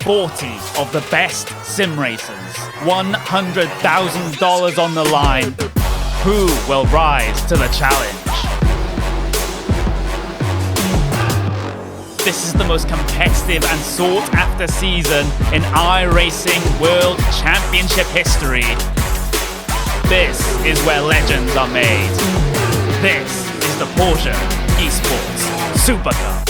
40 of the best sim racers. $100,000 on the line. Who will rise to the challenge? This is the most competitive and sought-after season in iRacing World Championship history. This is where legends are made. This is the Porsche Esports Super Cup.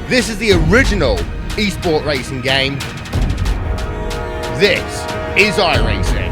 This is the original esport racing game. This is iRacing.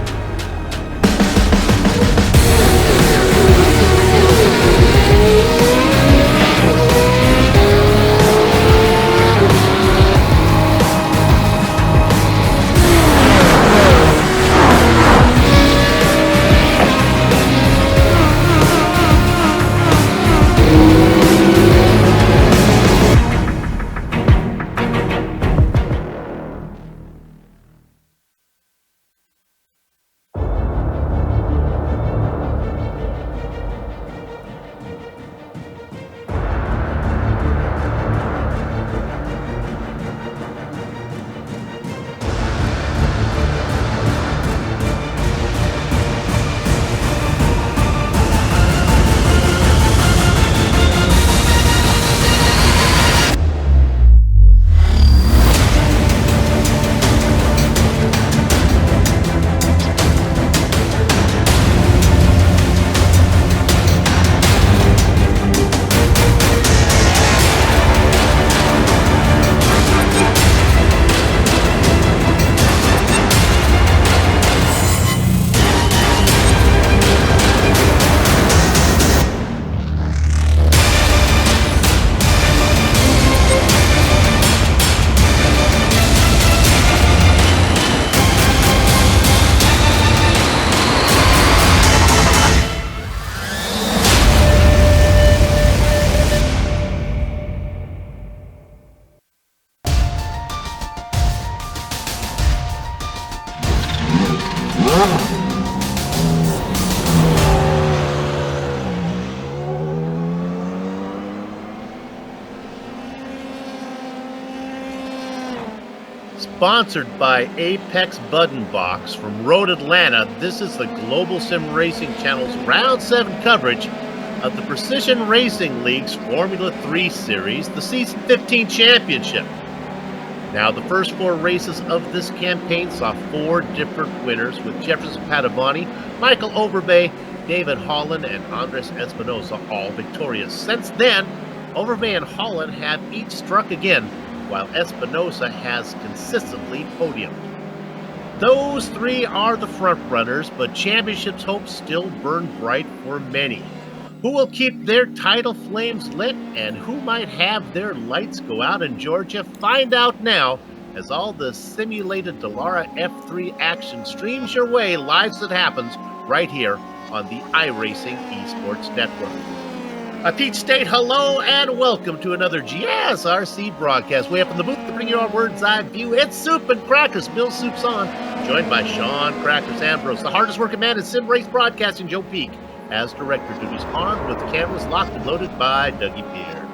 Sponsored by Apex Button Box from Road Atlanta, this is the Global SimRacing Channel's Round 7 coverage of the Precision Racing League's Formula 3 Series, the Season 15 Championship. Now, the first 4 races of this campaign saw 4 different winners, with Jefferson Padovani, Michael Overbay, David Holland, and Andres Espinosa all victorious. Since then, Overbay and Holland have each struck again, while Espinosa has consistently podiumed. Those 3 are the front runners, but championship's hopes still burn bright for many. Who will keep their title flames lit, and who might have their lights go out in Georgia? Find out now, as all the simulated Dallara F3 action streams your way live as it happens right here on the iRacing Esports Network. Pete State, hello and welcome to another GSRC broadcast. Way up in the booth to bring you our bird's eye view. It's Soup and Crackers. Bill Soup's on, joined by Sean Crackers Ambrose, the hardest working man in sim race broadcasting, Joe Peak, as director duties, armed with cameras locked and loaded by Dougie Peer.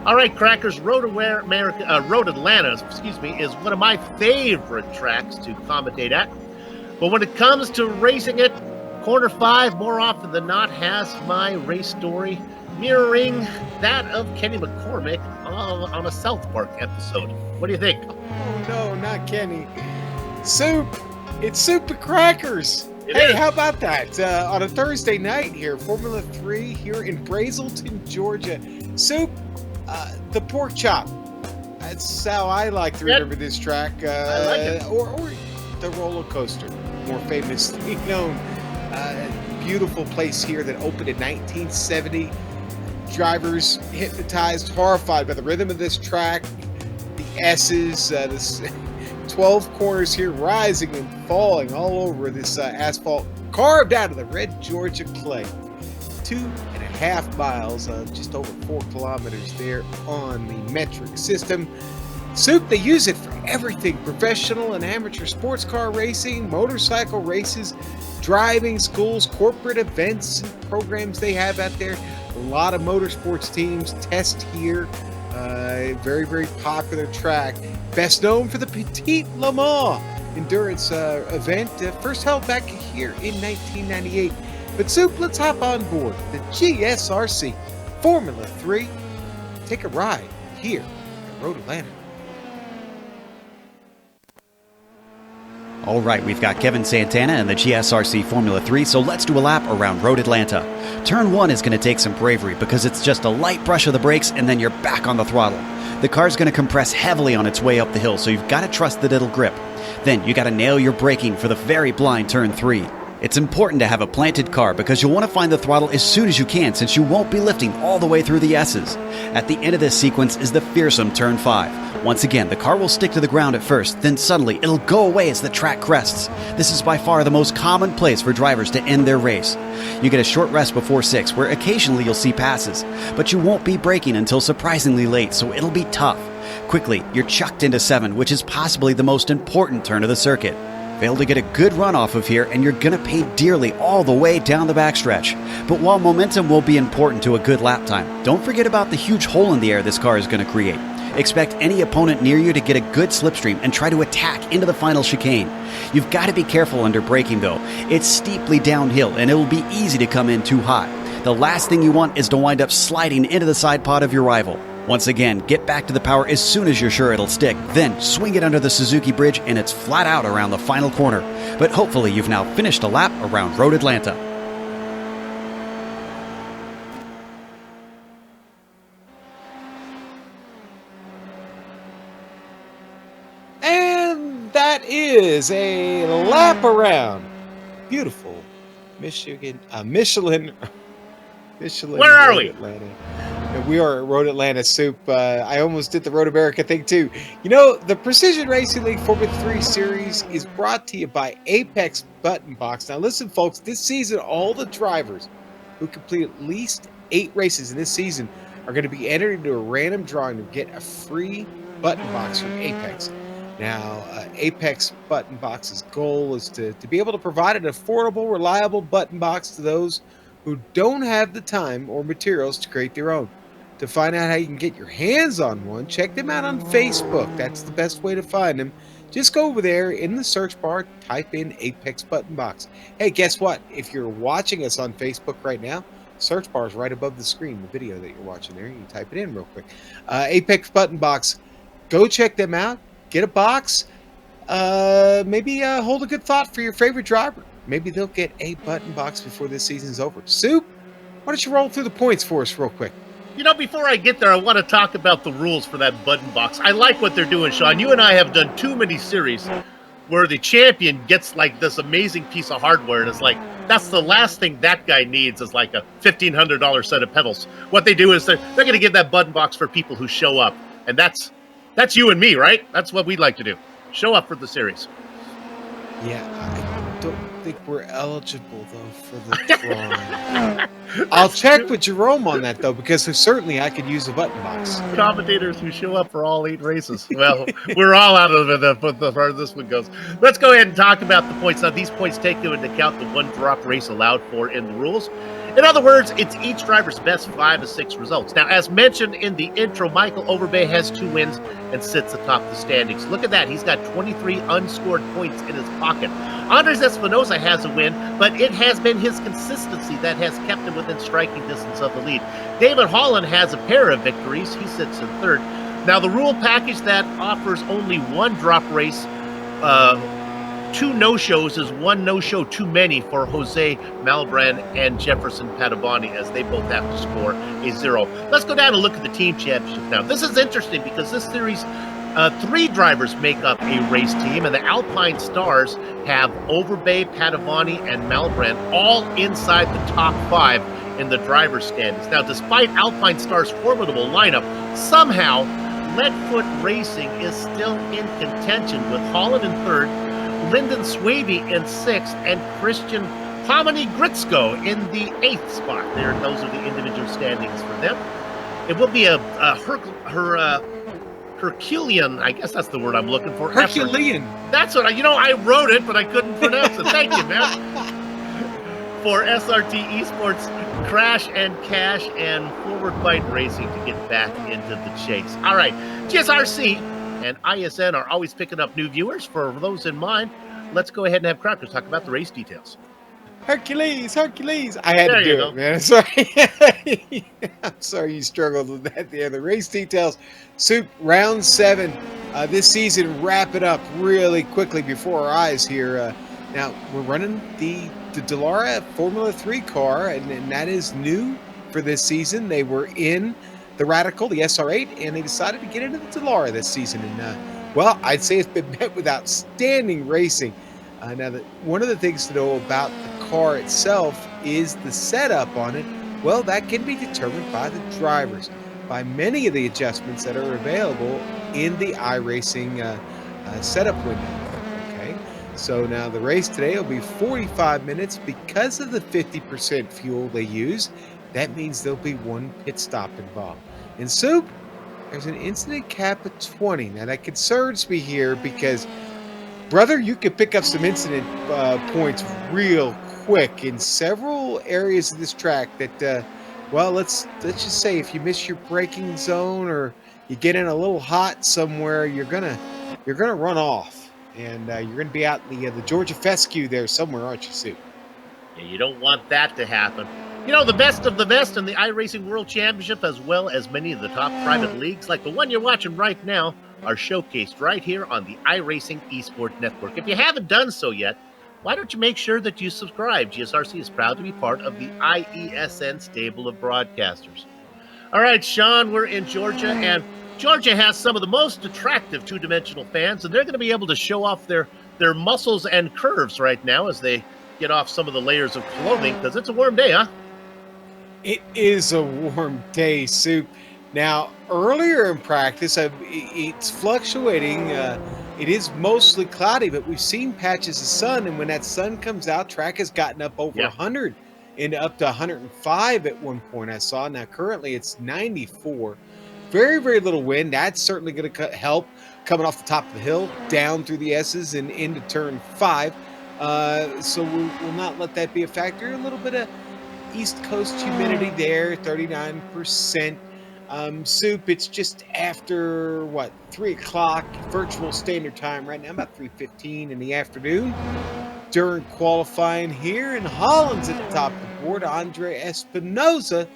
All right, Crackers, Road Atlanta, is one of my favorite tracks to commentate at. But when it comes to racing it, Corner 5 more often than not has my race story mirroring that of Kenny McCormick on a South Park episode. What do you think? Oh, no, not Kenny. Soup! It's Soup and Crackers! Hey, how about that? On a Thursday night here, Formula 3 here in Brazelton, Georgia. Soup, the pork chop. That's how I like to remember this track. I like it. Or the roller coaster, more famously known. Beautiful place here that opened in 1970. Drivers hypnotized, horrified by the rhythm of this track, the S's, this 12 corners here rising and falling all over this asphalt carved out of the red Georgia clay. 2.5 miles, just over 4 kilometers there on the metric system. Soup, they use it for everything: professional and amateur sports car racing, motorcycle races, driving schools, corporate events and programs they have out there. lot of motorsports teams test here. Very, very popular track. Best known for the Petit Le Mans endurance event, first held back here in 1998. But Soup, let's hop on board the GSRC Formula 3. Take a ride here at Road Atlanta. All right, we've got Kevin Santana and the GSRC Formula 3, so let's do a lap around Road Atlanta. Turn 1 is going to take some bravery because it's just a light brush of the brakes and then you're back on the throttle. The car's going to compress heavily on its way up the hill, so you've got to trust that it'll grip. Then you got to nail your braking for the very blind turn 3. It's important to have a planted car because you'll want to find the throttle as soon as you can since you won't be lifting all the way through the S's. At the end of this sequence is the fearsome turn 5. Once again, the car will stick to the ground at first, then suddenly it'll go away as the track crests. This is by far the most common place for drivers to end their race. You get a short rest before 6 where occasionally you'll see passes, but you won't be braking until surprisingly late, so it'll be tough. Quickly, you're chucked into 7, which is possibly the most important turn of the circuit. Fail to get a good run off of here and you're gonna pay dearly all the way down the backstretch. But while momentum will be important to a good lap time, don't forget about the huge hole in the air this car is gonna create. Expect any opponent near you to get a good slipstream and try to attack into the final chicane. You've got to be careful under braking though. It's steeply downhill and it will be easy to come in too hot. The last thing you want is to wind up sliding into the side pod of your rival. Once again, get back to the power as soon as you're sure it'll stick. Then swing it under the Suzuki bridge and it's flat out around the final corner. But hopefully you've now finished a lap around Road Atlanta. And that is a lap around beautiful Michelin. Where are we? Atlanta. And we are at Road Atlanta, Soup. I almost did the Road America thing too. You know, the Precision Racing League Formula 3 Series is brought to you by Apex Button Box. Now listen, folks, this season, all the drivers who complete at least 8 races in this season are going to be entered into a random drawing to get a free button box from Apex. Now, Apex Button Box's goal is to be able to provide an affordable, reliable button box to those who don't have the time or materials to create their own. To find out how you can get your hands on one, check them out on Facebook. That's the best way to find them. Just go over there in the search bar, type in Apex Button Box. Hey, guess what? If you're watching us on Facebook right now, search bar is right above the screen, the video that you're watching there. You can type it in real quick. Apex Button Box. Go check them out. Get a box. Maybe hold a good thought for your favorite driver. Maybe they'll get a button box before this season's over. Soup, why don't you roll through the points for us real quick? You know, before I get there, I want to talk about the rules for that button box. I like what they're doing, Sean. You and I have done too many series where the champion gets like this amazing piece of hardware, and it's like, that's the last thing that guy needs is like a $1,500 set of pedals. What they do is they're going to give that button box for people who show up, and that's you and me, right? That's what we'd like to do. Show up for the series. Yeah, I don't think we're eligible, though, for the drawing. I'll check with Jerome on that, though, because certainly I could use a button box. Commentators who show up for all 8 races. Well, we're all out of it as far as this one goes. Let's go ahead and talk about the points. Now, these points take into account the 1 drop race allowed for in the rules. In other words, it's each driver's best 5 of 6 results. Now, as mentioned in the intro, Michael Overbay has 2 wins and sits atop the standings. Look at that. He's got 23 unscored points in his pocket. Andres Espinosa has a win, but it has been his consistency that has kept him within striking distance of the lead. David Holland has a pair of victories. He sits in 3rd. Now, the rule package that offers only 1 drop race, 2 no-shows is 1 no-show too many for Jose Malbran and Jefferson Padovani, as they both have to score a 0. Let's go down and look at the team championship now. This is interesting because this series, 3 drivers make up a race team, and the Alpine Stars have Overbay, Padovani, and Malbran all inside the top 5 in the driver's standings. Now, despite Alpine Stars' formidable lineup, somehow Leadfoot Racing is still in contention with Holland in 3rd, Lyndon Swaby in 6th, and Christian Pomini Gritzko in the 8th spot. Those are the individual standings for them. It will be a Herculean, I guess that's the word I'm looking for. Herculean. Effort. That's what I wrote it, but I couldn't pronounce it. Thank you, man. for SRT Esports Crash and Cash and Forward Fight Racing to get back into the chase. All right, GSRC and ISN are always picking up new viewers. For those in mind, let's go ahead and have Crackers talk about the race details. Hercules. I had There to you do go. it, man. I'm sorry. I'm sorry you struggled with that there. The race details. Soup, round 7. This season, wrap it up really quickly before our eyes here. Now, we're running the Dallara Formula 3 car, and that is new for this season. They were in the Radical, the SR8, and they decided to get into the Dallara this season. And, well, I'd say it's been met with outstanding racing. Now, one of the things to know about the car itself is the setup on it. Well, that can be determined by the drivers, by many of the adjustments that are available in the iRacing setup window. Okay, so now the race today will be 45 minutes because of the 50% fuel they use. That means there'll be one pit stop involved. In Soup, there's an incident cap of 20. Now that concerns me here because, brother, you could pick up some incident points real quick in several areas of this track that, well, let's just say if you miss your braking zone or you get in a little hot somewhere, you're gonna run off, and you're gonna be out in the Georgia fescue there somewhere, aren't you, Sue? Yeah, you don't want that to happen. You know, the best of the best in the iRacing World Championship, as well as many of the top private leagues, like the one you're watching right now, are showcased right here on the iRacing Esports Network. If you haven't done so yet, why don't you make sure that you subscribe? GSRC is proud to be part of the IESN stable of broadcasters. All right, Sean, we're in Georgia, and Georgia has some of the most attractive two-dimensional fans, and they're going to be able to show off their muscles and curves right now as they get off some of the layers of clothing, because it's a warm day, huh? It is a warm day, Soup. Now, earlier in practice, it's fluctuating. It is mostly cloudy, but we've seen patches of sun, and when that sun comes out, track has gotten up over 100 and up to 105 at one point I saw. Now, currently, it's 94. Very, very little wind. That's certainly going to help coming off the top of the hill, down through the S's and into turn 5. So we'll not let that be a factor. A little bit of East Coast humidity there, 39%. Soup, it's just after 3 o'clock virtual standard time right now, about 3:15 in the afternoon. During qualifying here, and Holland's at the top of the board. Andre Espinoza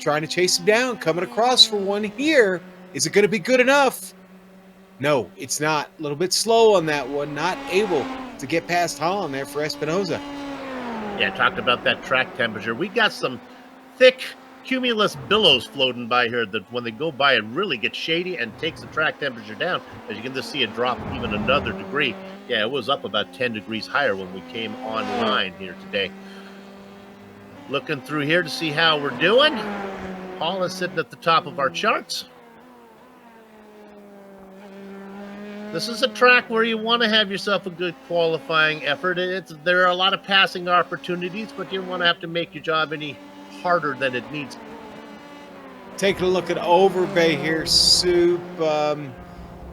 trying to chase him down, coming across for one here. Is it going to be good enough? No, it's not. A little bit slow on that one, not able to get past Holland there for Espinoza. Yeah, talked about that track temperature. We got some thick cumulus billows floating by here that when they go by, it really gets shady and takes the track temperature down. As you can just see it drop even another degree. Yeah, it was up about 10 degrees higher when we came online here today. Looking through here to see how we're doing. Paul is sitting at the top of our charts. This is a track where you want to have yourself a good qualifying effort. There are a lot of passing opportunities, but you don't want to have to make your job any harder than it needs. Taking a look at Overbay here, Soup.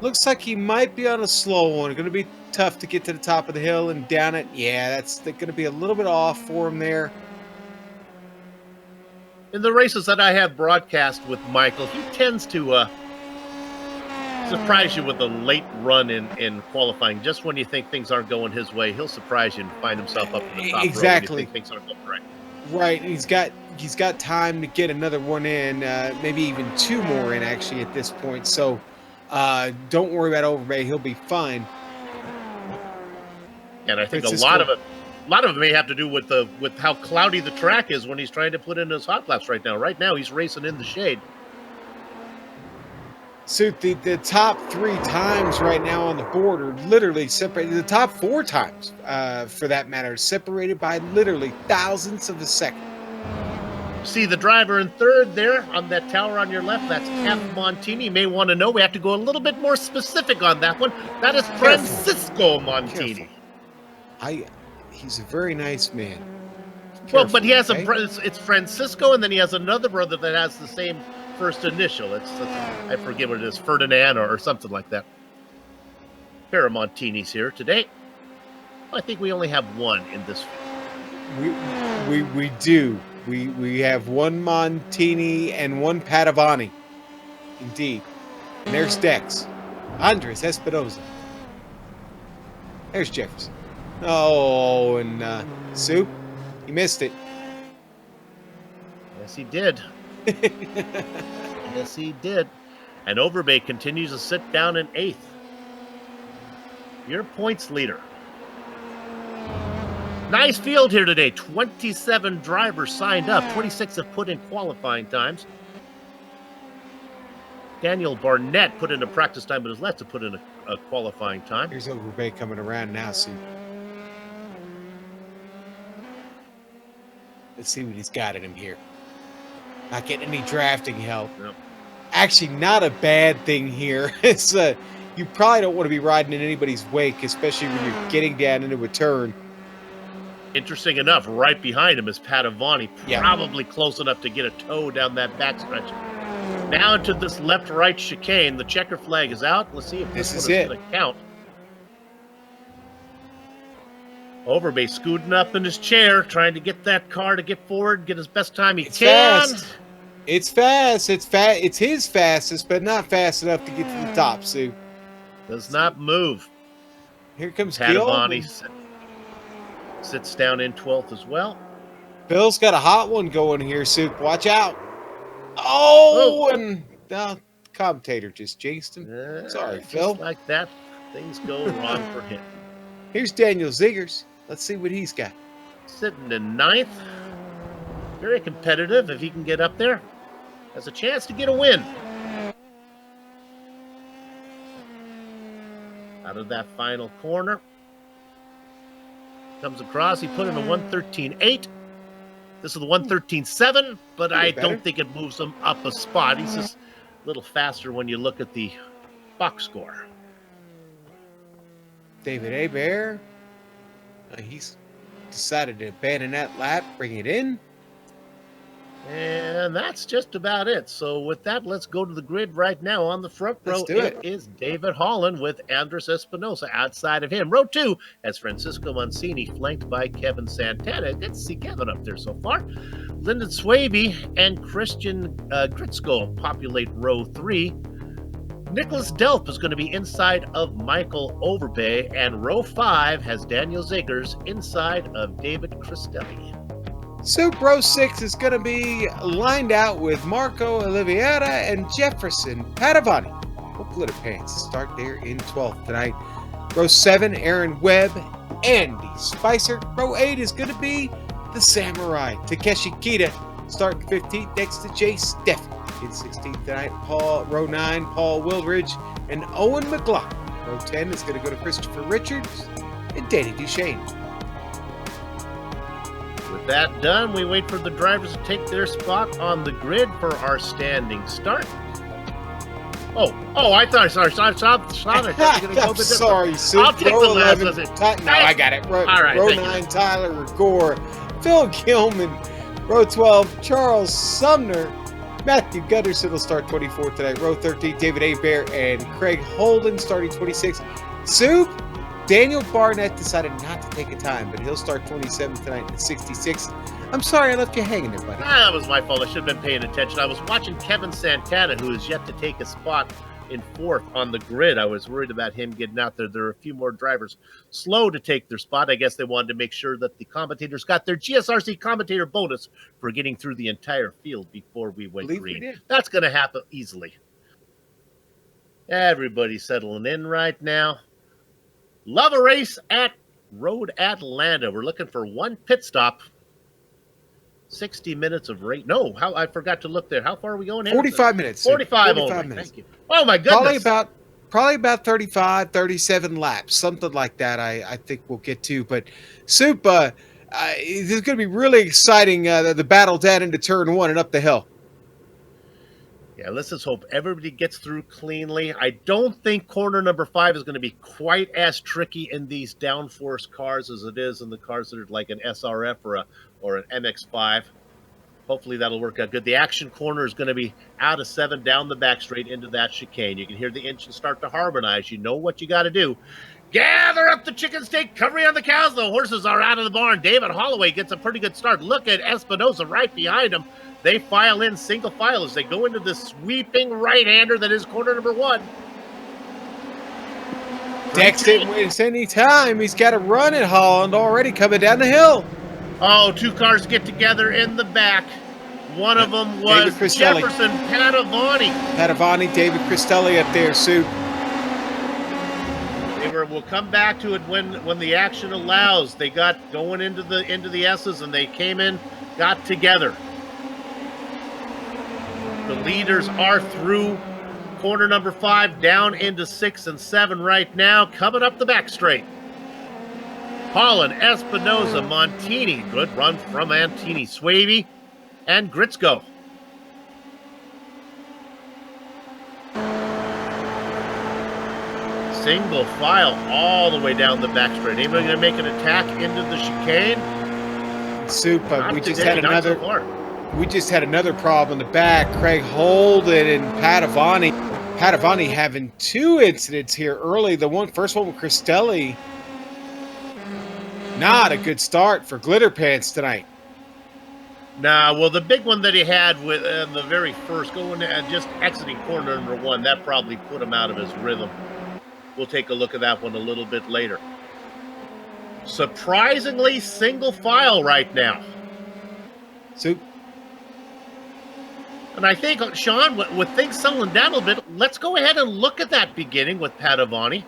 Looks like he might be on a slow one. Going to be tough to get to the top of the hill and down it. Yeah, that's going to be a little bit off for him there. In the races that I have broadcast with Michael, he tends to surprise you with a late run in qualifying. Just when you think things aren't going his way, he'll surprise you and find himself up in the top row when you think things aren't going right. Right, he's got time to get another one in, maybe even 2 more in actually at this point. So don't worry about Overbay; he'll be fine. And I think a lot of it may have to do with how cloudy the track is when he's trying to put in his hot laps right now. Right now, he's racing in the shade. So the top 3 times right now on the board are literally separated. The top 4 times, for that matter, separated by literally thousandths of a second. See the driver in third there on that tower on your left? That's F. Montini. You may want to know. We have to go a little bit more specific on that one. That is Francisco Montini. He's a very nice man. Well, but he has it's Francisco, and then he has another brother that has the same first initial. I forget what it is, Ferdinand or something like that. Pair of Montinis here today. I think we only have one in this field. We do. We have one Montini and one Padovani. Indeed. And there's Dex. Andres Espinosa. There's Jefferson. Oh, and Soup. He missed it. Yes, he did. Yes, he did. And Overbay continues to sit down in 8th. Your points leader. Nice field here today. 27 drivers signed up. 26 have put in qualifying times. Daniel Barnett put in a practice time, but has left to put in a qualifying time. Here's Overbay coming around now, Soup. Let's see what he's got in him here. Not getting any drafting help. Nope. Actually, not a bad thing here. It's you probably don't want to be riding in anybody's wake, especially when you're getting down into a turn. Interesting enough, right behind him is Padovani, Yeah. probably close enough to get a toe down that backstretch. Now into this left-right chicane. The checker flag is out. Let's see if this This one is is going to count. Overbay scooting up in his chair, trying to get that car to get forward, get his best time he It's can. fast. It's fast. It's his fastest, but not fast enough to get to the top, Sue. Does not move. Here comes Gil. Padovani sits down in 12th as well. Bill's got a hot one going here, Sue. Watch out. Oh, Oh. and the commentator just jinxed him. Sorry, Just Phil. like that, things go wrong for him. Here's Daniel Ziggers. Let's see what he's got. Sitting in 9th. Very competitive. If he can get up there, has a chance to get a win. Out of that final corner. Comes across. He put in a 1:13.8. This is the 1:13.7, but I better. don't think it moves him up a spot. He's just a little faster when you look at the box score. David Hebert. He's decided to abandon that lap, bring it in. And that's just about it. So with that, let's go to the grid right now. On the front row, Let's do it. is David Holland with Andres Espinosa. Outside of him, row 2 has Francisco Mancini, flanked by Kevin Santana. Good to see Kevin up there so far. Lyndon Swaby and Christian Gritsko populate row 3. Nicholas Delp is going to be inside of Michael Overbay, and row 5 has Daniel Ziggers inside of David Cristelli. Soup row 6 is going to be lined out with Marco Oliveira and Jefferson Padovani. Hope glitter pants start there in 12th tonight. Row 7, Aaron Webb, Andy Spicer. Row 8 is going to be the Samurai, Takeshi Kita, starting 15th next to Jay Steffen. In 16th tonight, row 9, Paul Wildridge and Owen McLaughlin. Row 10 is going to go to Christopher Richards and Danny Duchesne. With that done, we wait for the drivers to take their spot on the grid for our standing start. I thought, sorry. I thought you were gonna go a bit different. Sorry, Soup. I'll take row the last 11, one. no, I got it. Row, All right, row thank 9, Tyler Gore, Phil Gilman. Row 12, Charles Sumner. Matthew Gunderson will start 24th tonight. Row 13, David Hebert and Craig Holden starting 26th. Soup, Daniel Barnett decided not to take a time, but he'll start 27th tonight at 66th. I'm sorry I left you hanging there, buddy. That was my fault. I should have been paying attention. I was watching Kevin Santana, who is yet to take a spot in 4th on the grid. I was worried about him getting out there. There are a few more drivers slow to take their spot. I guess they wanted to make sure that the commentators got their GSRC commentator bonus for getting through the entire field before we went Believe we green. did. That's going to happen easily. Everybody's settling in right now. Love a race at Road Atlanta. We're looking for one pit stop. 60 minutes of race. No, I forgot to look there. How far are we going? 45 minutes. Soup. 45 only. minutes. Thank you. Oh my goodness. Probably about 35, 37 laps, something like that. I think we'll get to. But Soup, this is going to be really exciting. The battle down into turn 1 and up the hill. Yeah, let's just hope everybody gets through cleanly. I don't think corner number 5 is going to be quite as tricky in these downforce cars as it is in the cars that are like an SRF or an MX-5. Hopefully that'll work out good. The action corner is going to be out of 7 down the back straight into that chicane. You can hear the engine start to harmonize. You know what you got to do. Gather up the chicken steak, covering on the cows. The horses are out of the barn. David Holloway gets a pretty good start. Look at Espinosa right behind him. They file in single file as they go into the sweeping right-hander that is corner number 1. Dex didn't waste any time. He's got a run at Holland already coming down the hill. Oh, 2 cars get together in the back. One of them was Jefferson Padavani. Padavani, David Cristelli up there, Sue. We'll come back to it when the action allows. They got going into the S's and they came in, got together. The leaders are through corner number 5, down into 6 and 7 right now, coming up the back straight. Holland, Espinosa, Montini, good run from Montini, Swaby, and Gritzko. Single file all the way down the back straight. Anybody going to make an attack into the chicane? Soup, we just had another problem in the back. Craig Holden and Padavani. Padavani having 2 incidents here early. The first one with Cristelli. Not a good start for Glitter Pants tonight. Nah, well, the big one that he had with the very first going and just exiting corner number 1, that probably put him out of his rhythm. We'll take a look at that one a little bit later. Surprisingly single file right now. Soup. And I think, Sean, with things settling down a little bit, let's go ahead and look at that beginning with Padavani.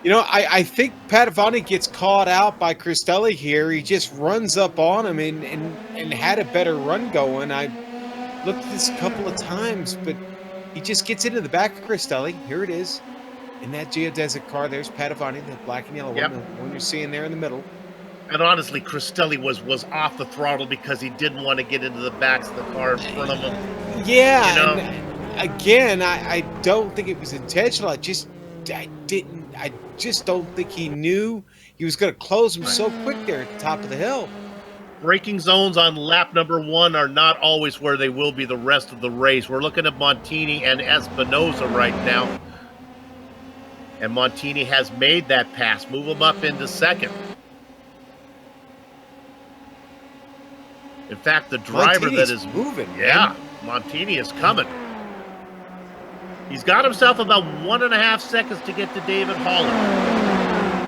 You know, I think Padavani gets caught out by Cristelli here. He just runs up on him and had a better run going. I looked at this a couple of times, but he just gets into the back of Cristelli. Here it is. In that geodesic car, there's Padavani, the black and yellow one, the one you're seeing there in the middle. And honestly, Cristelli was off the throttle because he didn't want to get into the backs of the car in front of him. Yeah, you know? And again, I don't think it was intentional. I just don't think he knew he was going to close him so quick there at the top of the hill. Braking zones on lap number 1 are not always where they will be the rest of the race. We're looking at Montini and Espinosa right now. And Montini has made that pass. Move him up into 2nd. In fact, the driver Montini's that is moving. Yeah, Montini is coming. He's got himself about 1.5 seconds to get to David Holland.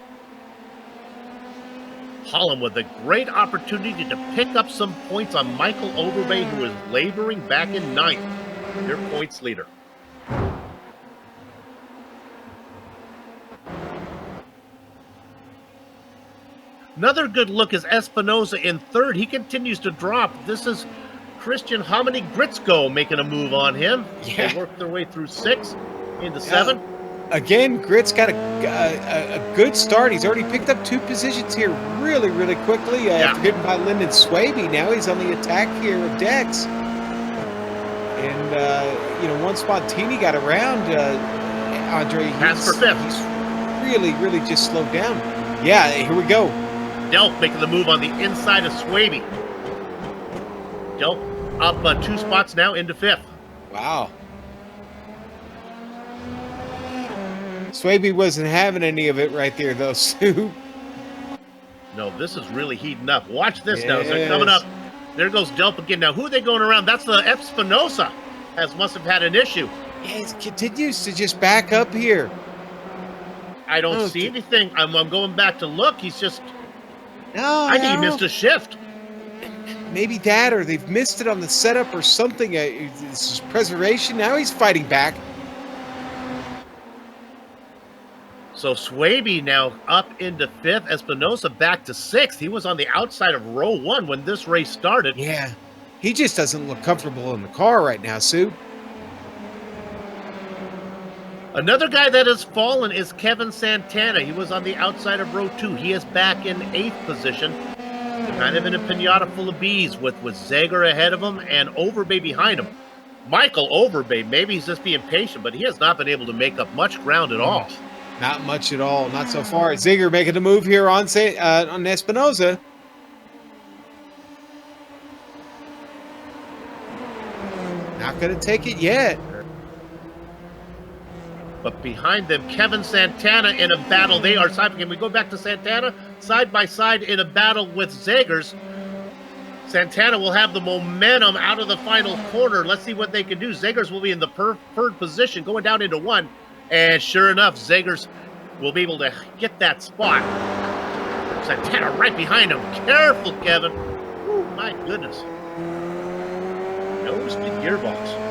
Holland with a great opportunity to pick up some points on Michael Overbay, who is laboring back in 9th. Their points leader. Another good look is Espinosa in 3rd. He continues to drop. This is Christian Hominy Gritzko making a move on him. Yeah. They work their way through 6 into 7. Again, Grit's got a good start. He's already picked up 2 positions here really, really quickly. After getting by Lyndon Swaby, now he's on the attack here of Dex. And, once Montini got around, Andre, he's really, really just slowed down. Yeah, here we go. Delp making the move on the inside of Swaby. Delp up 2 spots now into 5th. Wow. Swaby wasn't having any of it right there, though, Sue. No, this is really heating up. Watch this now. As they're coming up. There goes Delp again. Now, who are they going around? That's the Espinosa. Must have had an issue. Yeah, he continues to just back up here. I don't see anything. I'm going back to look. He's just... No, I think he missed a shift. Maybe that, or they've missed it on the setup or something. This is preservation. Now he's fighting back. So Swaby now up into 5th. Espinosa back to 6th. He was on the outside of row 1 when this race started. Yeah. He just doesn't look comfortable in the car right now, Sue. Another guy that has fallen is Kevin Santana. He was on the outside of row 2. He is back in 8th position. Kind of in a pinata full of bees with Zager ahead of him and Overbay behind him. Michael Overbay, maybe he's just being patient, but he has not been able to make up much ground at all. Not much at all. Not so far. Zager making the move here on Espinosa. Not going to take it yet. But behind them, Kevin Santana in a battle. They are side. Can we go back to Santana? Side by side in a battle with Zegers. Santana will have the momentum out of the final corner. Let's see what they can do. Zegers will be in the preferred position going down into one. And sure enough, Zegers will be able to get that spot. Santana right behind him. Careful, Kevin. Ooh, my goodness. Nose to gearbox.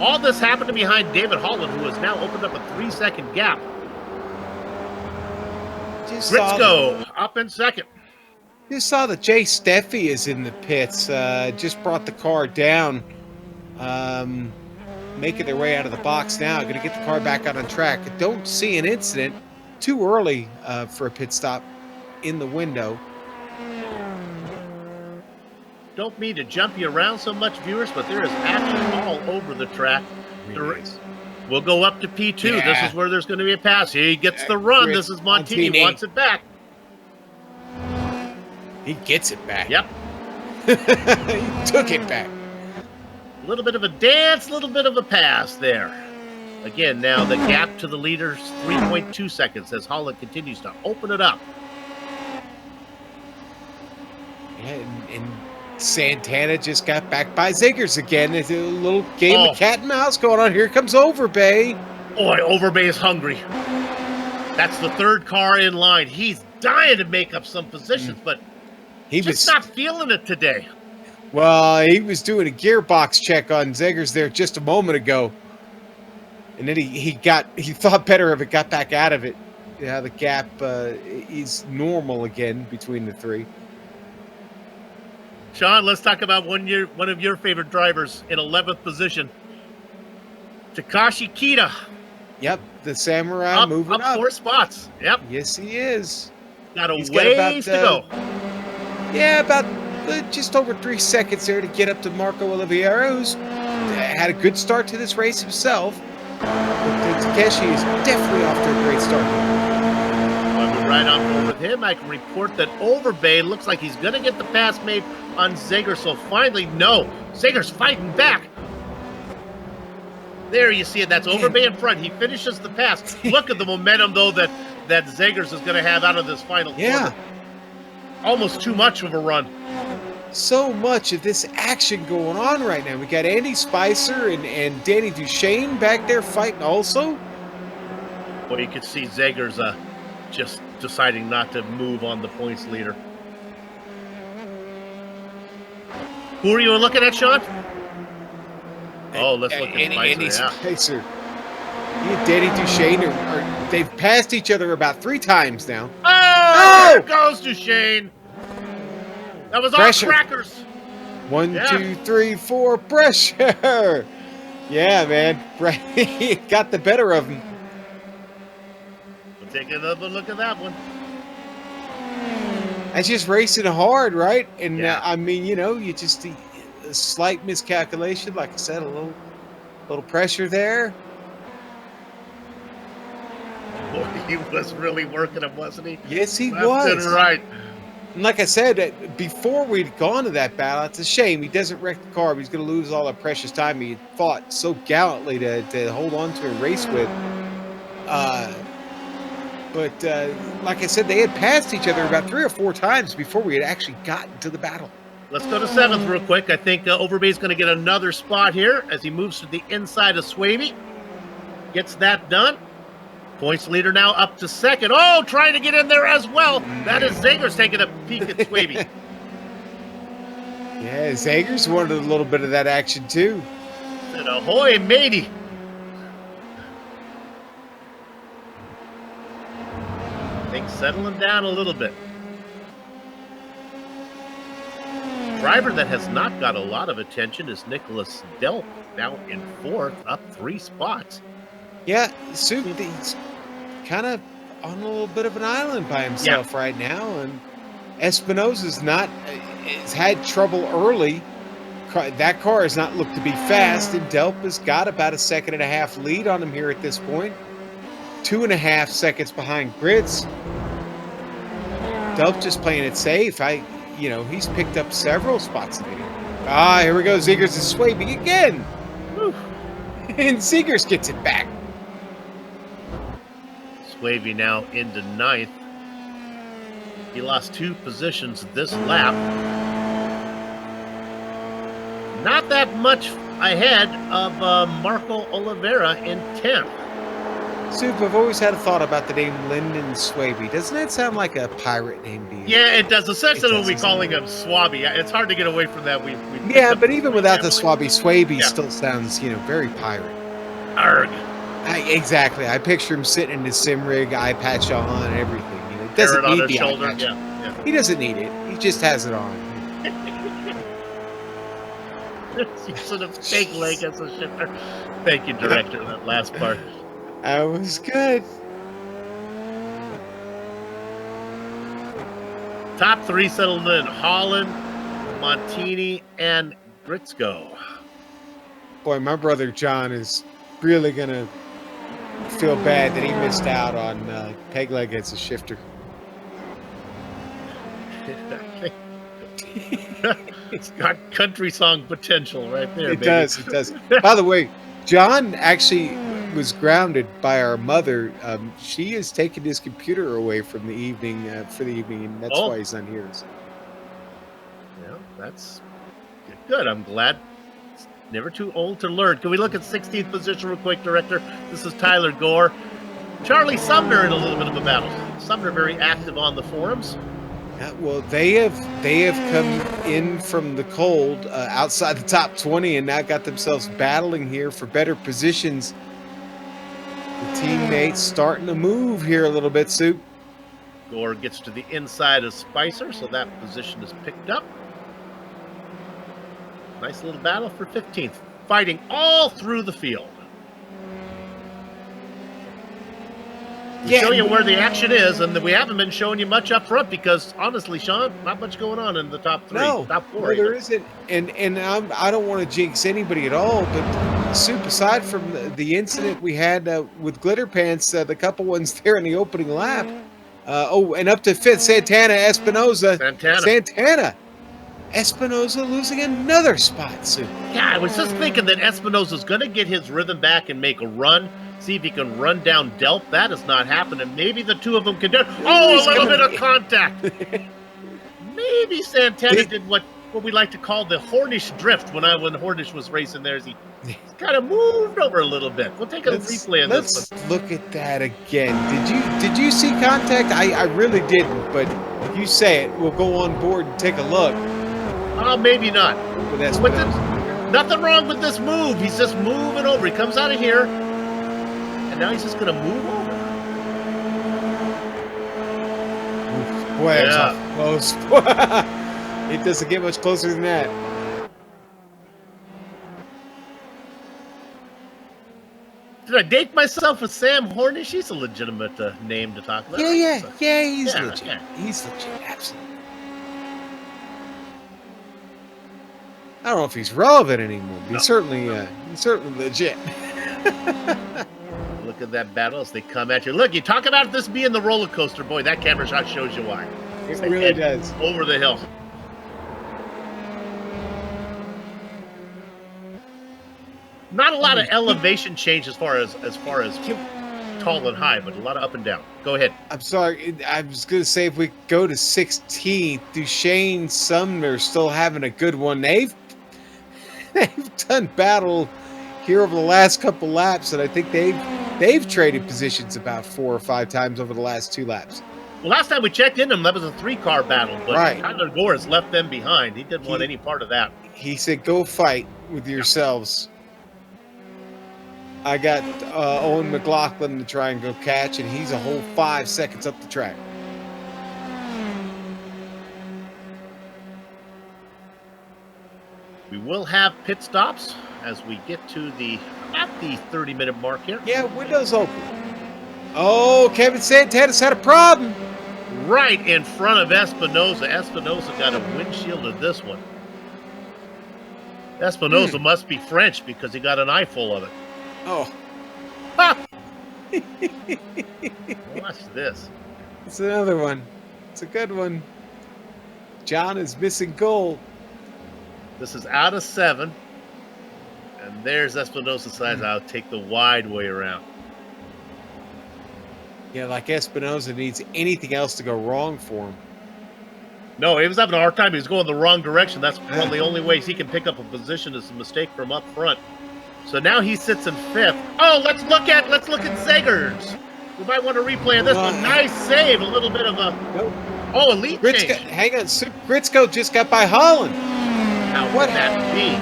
All this happened behind David Holland, who has now opened up a 3-second gap. Gritzko up in second. Just saw that Jay Steffi is in the pits. Just brought the car down. Making their way out of the box now. Going to get the car back out on track. Don't see an incident. Too early for a pit stop in the window. Don't mean to jump you around so much, viewers, but there is action all over the track. We'll go up to P2. Yeah. This is where there's going to be a pass. He gets the run. This is Montini. Wants it back. He gets it back. Yep. He took it back. A little bit of a dance, a little bit of a pass there. Again, now the gap to the leaders, 3.2 seconds as Holland continues to open it up. Yeah, and Santana just got back by Zegers again. There's a little game of cat and mouse going on. Here comes Overbay. Boy, Overbay is hungry. That's the third car in line. He's dying to make up some positions, but he just was not feeling it today. Well, he was doing a gearbox check on Zegers there just a moment ago. And then he thought better of it, got back out of it. Yeah, the gap is normal again between the three. Sean, let's talk about one of your favorite drivers in 11th position. Takashi Kita. Yep, the Samurai moving up. 4 spots. Yep. Yes, he is. Got a ways to go. Yeah, about just over 3 seconds there to get up to Marco Oliveira, who's had a good start to this race himself. But Takeshi is definitely off to a great start here. While we're right on board with him, I can report that Overbay looks like he's going to get the pass made on Zegers. So finally, no. Zegers fighting back. There you see it. That's Overbay in front. He finishes the pass. Look at the momentum, though, that Zegers is going to have out of this final quarter. Almost too much of a run. So much of this action going on right now. We got Andy Spicer and Danny Duchesne back there fighting also. Well, you could see Zegers just deciding not to move on the points leader. Who are you looking at, Sean? Oh, let's look at Spicer. Andy Spicer. He and Danny Duchesne they've passed each other about 3 times now. Oh! There goes Duchesne. That was Pressure. all crackers. 1, 2, 3, 4. Pressure. Yeah, man. He got the better of him. We'll take another look at that one. That's just racing hard, right? And Yeah. I mean, you just a slight miscalculation. Like I said, a little pressure there. Boy, he was really working him, wasn't he? Yes, he Left was. and right. And like I said, before we'd gone to that battle, it's a shame he doesn't wreck the car. But he's going to lose all that precious time he fought so gallantly to hold on to and race with. But like I said, they had passed each other about 3 or 4 times before we had actually gotten to the battle. Let's go to 7th real quick. I think Overbay's going to get another spot here as he moves to the inside of Swaby. Gets that done. Points leader now up to 2nd. Oh, trying to get in there as well. That is Zegers taking a peek at Swaby. Yeah, Zegers wanted a little bit of that action too. And ahoy, matey. Things settling down a little bit. Driver that has not got a lot of attention is Nicholas Delp, now in 4th, up 3 spots. Yeah, he's kind of on a little bit of an island by himself right now, and Espinosa's has had trouble early. That car has not looked to be fast, and Delp has got about a 1.5 seconds lead on him here at this point. 2.5 seconds behind Gritz. Delp just playing it safe. He's picked up several spots today. Here we go. Zegers is Swaby again. And Seegers gets it back. Swavey now into 9th. He lost 2 positions this lap. Not that much ahead of Marco Oliveira in 10th. Soup, I've always had a thought about the name Lyndon Swavey. Doesn't that sound like a pirate name to you? Yeah, it does. Especially when we does. calling him Swabby. It's hard to get away from that. Yeah, but even without the Swabby. Swabby Yeah. still sounds, very pirate. Arg. Exactly. I picture him sitting in his sim rig, eye patch on, and everything. He Carrot doesn't on need his the shoulder. eye patch. Yeah. He doesn't need it. He just has it on. Using a fake leg as a shifter. Thank you, director, that last part. That was good. Top 3 settled in Holland, Montini, and Gritzko. Boy, my brother John is really going to feel bad that he missed out on peg leg as a shifter. It's got country song potential right there, It baby. does. It does. By the way, John actually was grounded by our mother. She has taken his computer away from the evening for the evening, and that's why he's on here. So. Yeah, that's good. I'm glad. It's never too old to learn. Can we look at 16th position real quick, director? This is Tyler Gore. Charlie Sumner in a little bit of a battle. Sumner very active on the forums. Yeah, well, they have come in from the cold outside the top 20 and now got themselves battling here for better positions. The teammates starting to move here a little bit, Soup. Gore gets to the inside of Spicer, so that position is picked up. Nice little battle for 15th. Fighting all through the field. We show you where the action is, and we haven't been showing you much up front because, honestly, Sean, not much going on in the top 3, top 4. No, there isn't. And I don't want to jinx anybody at all, but Soup, aside from the incident we had with Glitter Pants, the couple ones there in the opening lap, and up to 5th, Santana, Espinoza. Santana. Espinoza losing another spot, Soup. Yeah, I was just thinking that Espinoza's going to get his rhythm back and make a run. See if he can run down Delp. That is not happening. Maybe the two of them can do it. Oh, a little bit of contact. Maybe Santana did what we like to call the Hornish drift when Hornish was racing there. He kind of moved over a little bit. We'll take a replay on this one. Let's look at that again. Did you see contact? I really didn't, but you say it. We'll go on board and take a look. Maybe not. But that's nothing wrong with this move. He's just moving over. He comes out of here. And now he's just going to move over. Boy, that was close. It doesn't get much closer than that. Did I date myself with Sam Hornish? He's a legitimate name to talk about. Yeah, he's legit. Yeah. He's legit, absolutely. I don't know if he's relevant anymore, but he's certainly legit. Look at that battle as they come at you. Look, you talk about this being the roller coaster. Boy, that camera shot shows you why. It really does. Over the hill. Not a lot of elevation change as far as tall and high, but a lot of up and down. Go ahead. I'm sorry. I was going to say if we go to 16th, Duchesne Sumner still having a good one. They've done battle here over the last couple laps, and I think they've traded positions about 4 or 5 times over the last 2 laps. Well, last time we checked in them, that was a 3-car battle, but right. Tyler Gore has left them behind. He didn't want any part of that. He said, "Go fight with yourselves." I got Owen McLaughlin to try and go catch, and he's a whole 5 seconds up the track. We will have pit stops as we get to about the 30-minute mark here. Yeah, window's open. Oh, Kevin Santana's had a problem. Right in front of Espinoza. Espinoza got a windshield of this one. Espinoza must be French because he got an eye full of it. Oh. Ha! Watch this. It's another one. It's a good one. John is missing goal. This is out of 7. And there's Espinosa says, I'll take the wide way around. Yeah, like Espinosa needs anything else to go wrong for him. No, he was having a hard time. He was going the wrong direction. That's one of the only ways he can pick up a position is a mistake from up front. So now he sits in 5th. Oh, let's look at Zegers. We might want to replay this one. Nice save. A little bit of a elite change. Hang on, Gritzko just got by Holland. Now what would that be?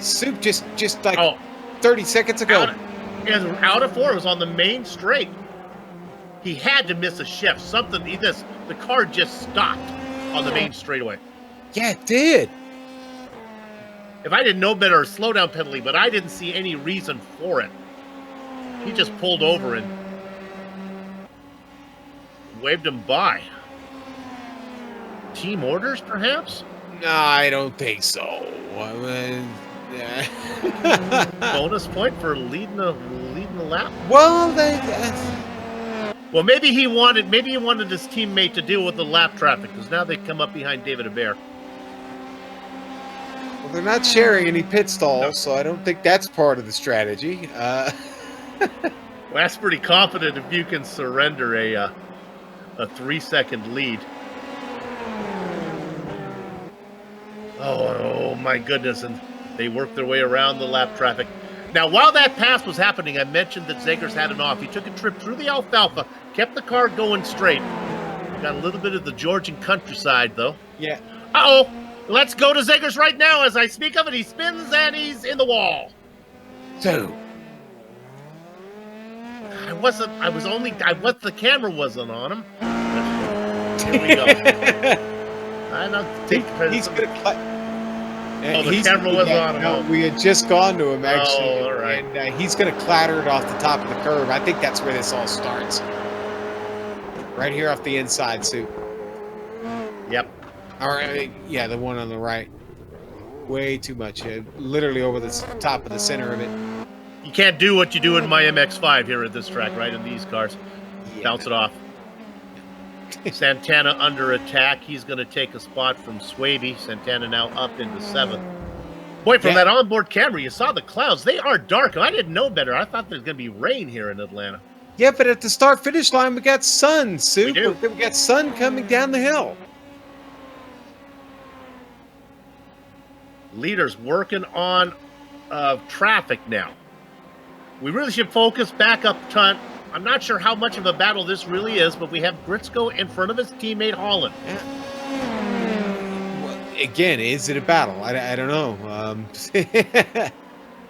Soup just like 30 seconds ago. Out of 4 was on the main straight. He had to miss a shift. The car just stopped on the main straightaway. Yeah, it did. If I didn't know better, a slowdown penalty, but I didn't see any reason for it. He just pulled over and waved him by. Team orders, perhaps? No, I don't think so. Bonus point for leading the lap. Well, Well, maybe he wanted his teammate to deal with the lap traffic because now they come up behind David Hebert. Well, they're not sharing any pit stalls, so I don't think that's part of the strategy. Well, that's pretty confident if you can surrender a 3-second lead. Oh my goodness! And they worked their way around the lap traffic. Now, while that pass was happening, I mentioned that Zegers had an off. He took a trip through the alfalfa, kept the car going straight. Got a little bit of the Georgian countryside, though. Yeah. Uh-oh! Let's go to Zegers right now as I speak of it. He spins and he's in the wall. So. The camera wasn't on him. Here we go. I don't take credit. He's going to the camera was on him. No, we had just gone to him, actually. Oh, all right. And he's going to clatter it off the top of the curve. I think that's where this all starts. Right here off the inside, Sue. Yep. All right. Yeah, the one on the right. Way too much. Literally over the top of the center of it. You can't do what you do in my MX-5 here at this track, right? In these cars. Yeah. Bounce it off. Santana under attack. He's going to take a spot from Swaby. Santana now up into 7th. Boy, from that onboard camera, you saw the clouds. They are dark. I didn't know better. I thought there's going to be rain here in Atlanta. Yeah, but at the start-finish line, we got sun, Sue. We do. We got sun coming down the hill. Leaders working on traffic now. We really should focus back up front. I'm not sure how much of a battle this really is, but we have Gritzko in front of his teammate Holland. Yeah. Well, again, is it a battle? I don't know.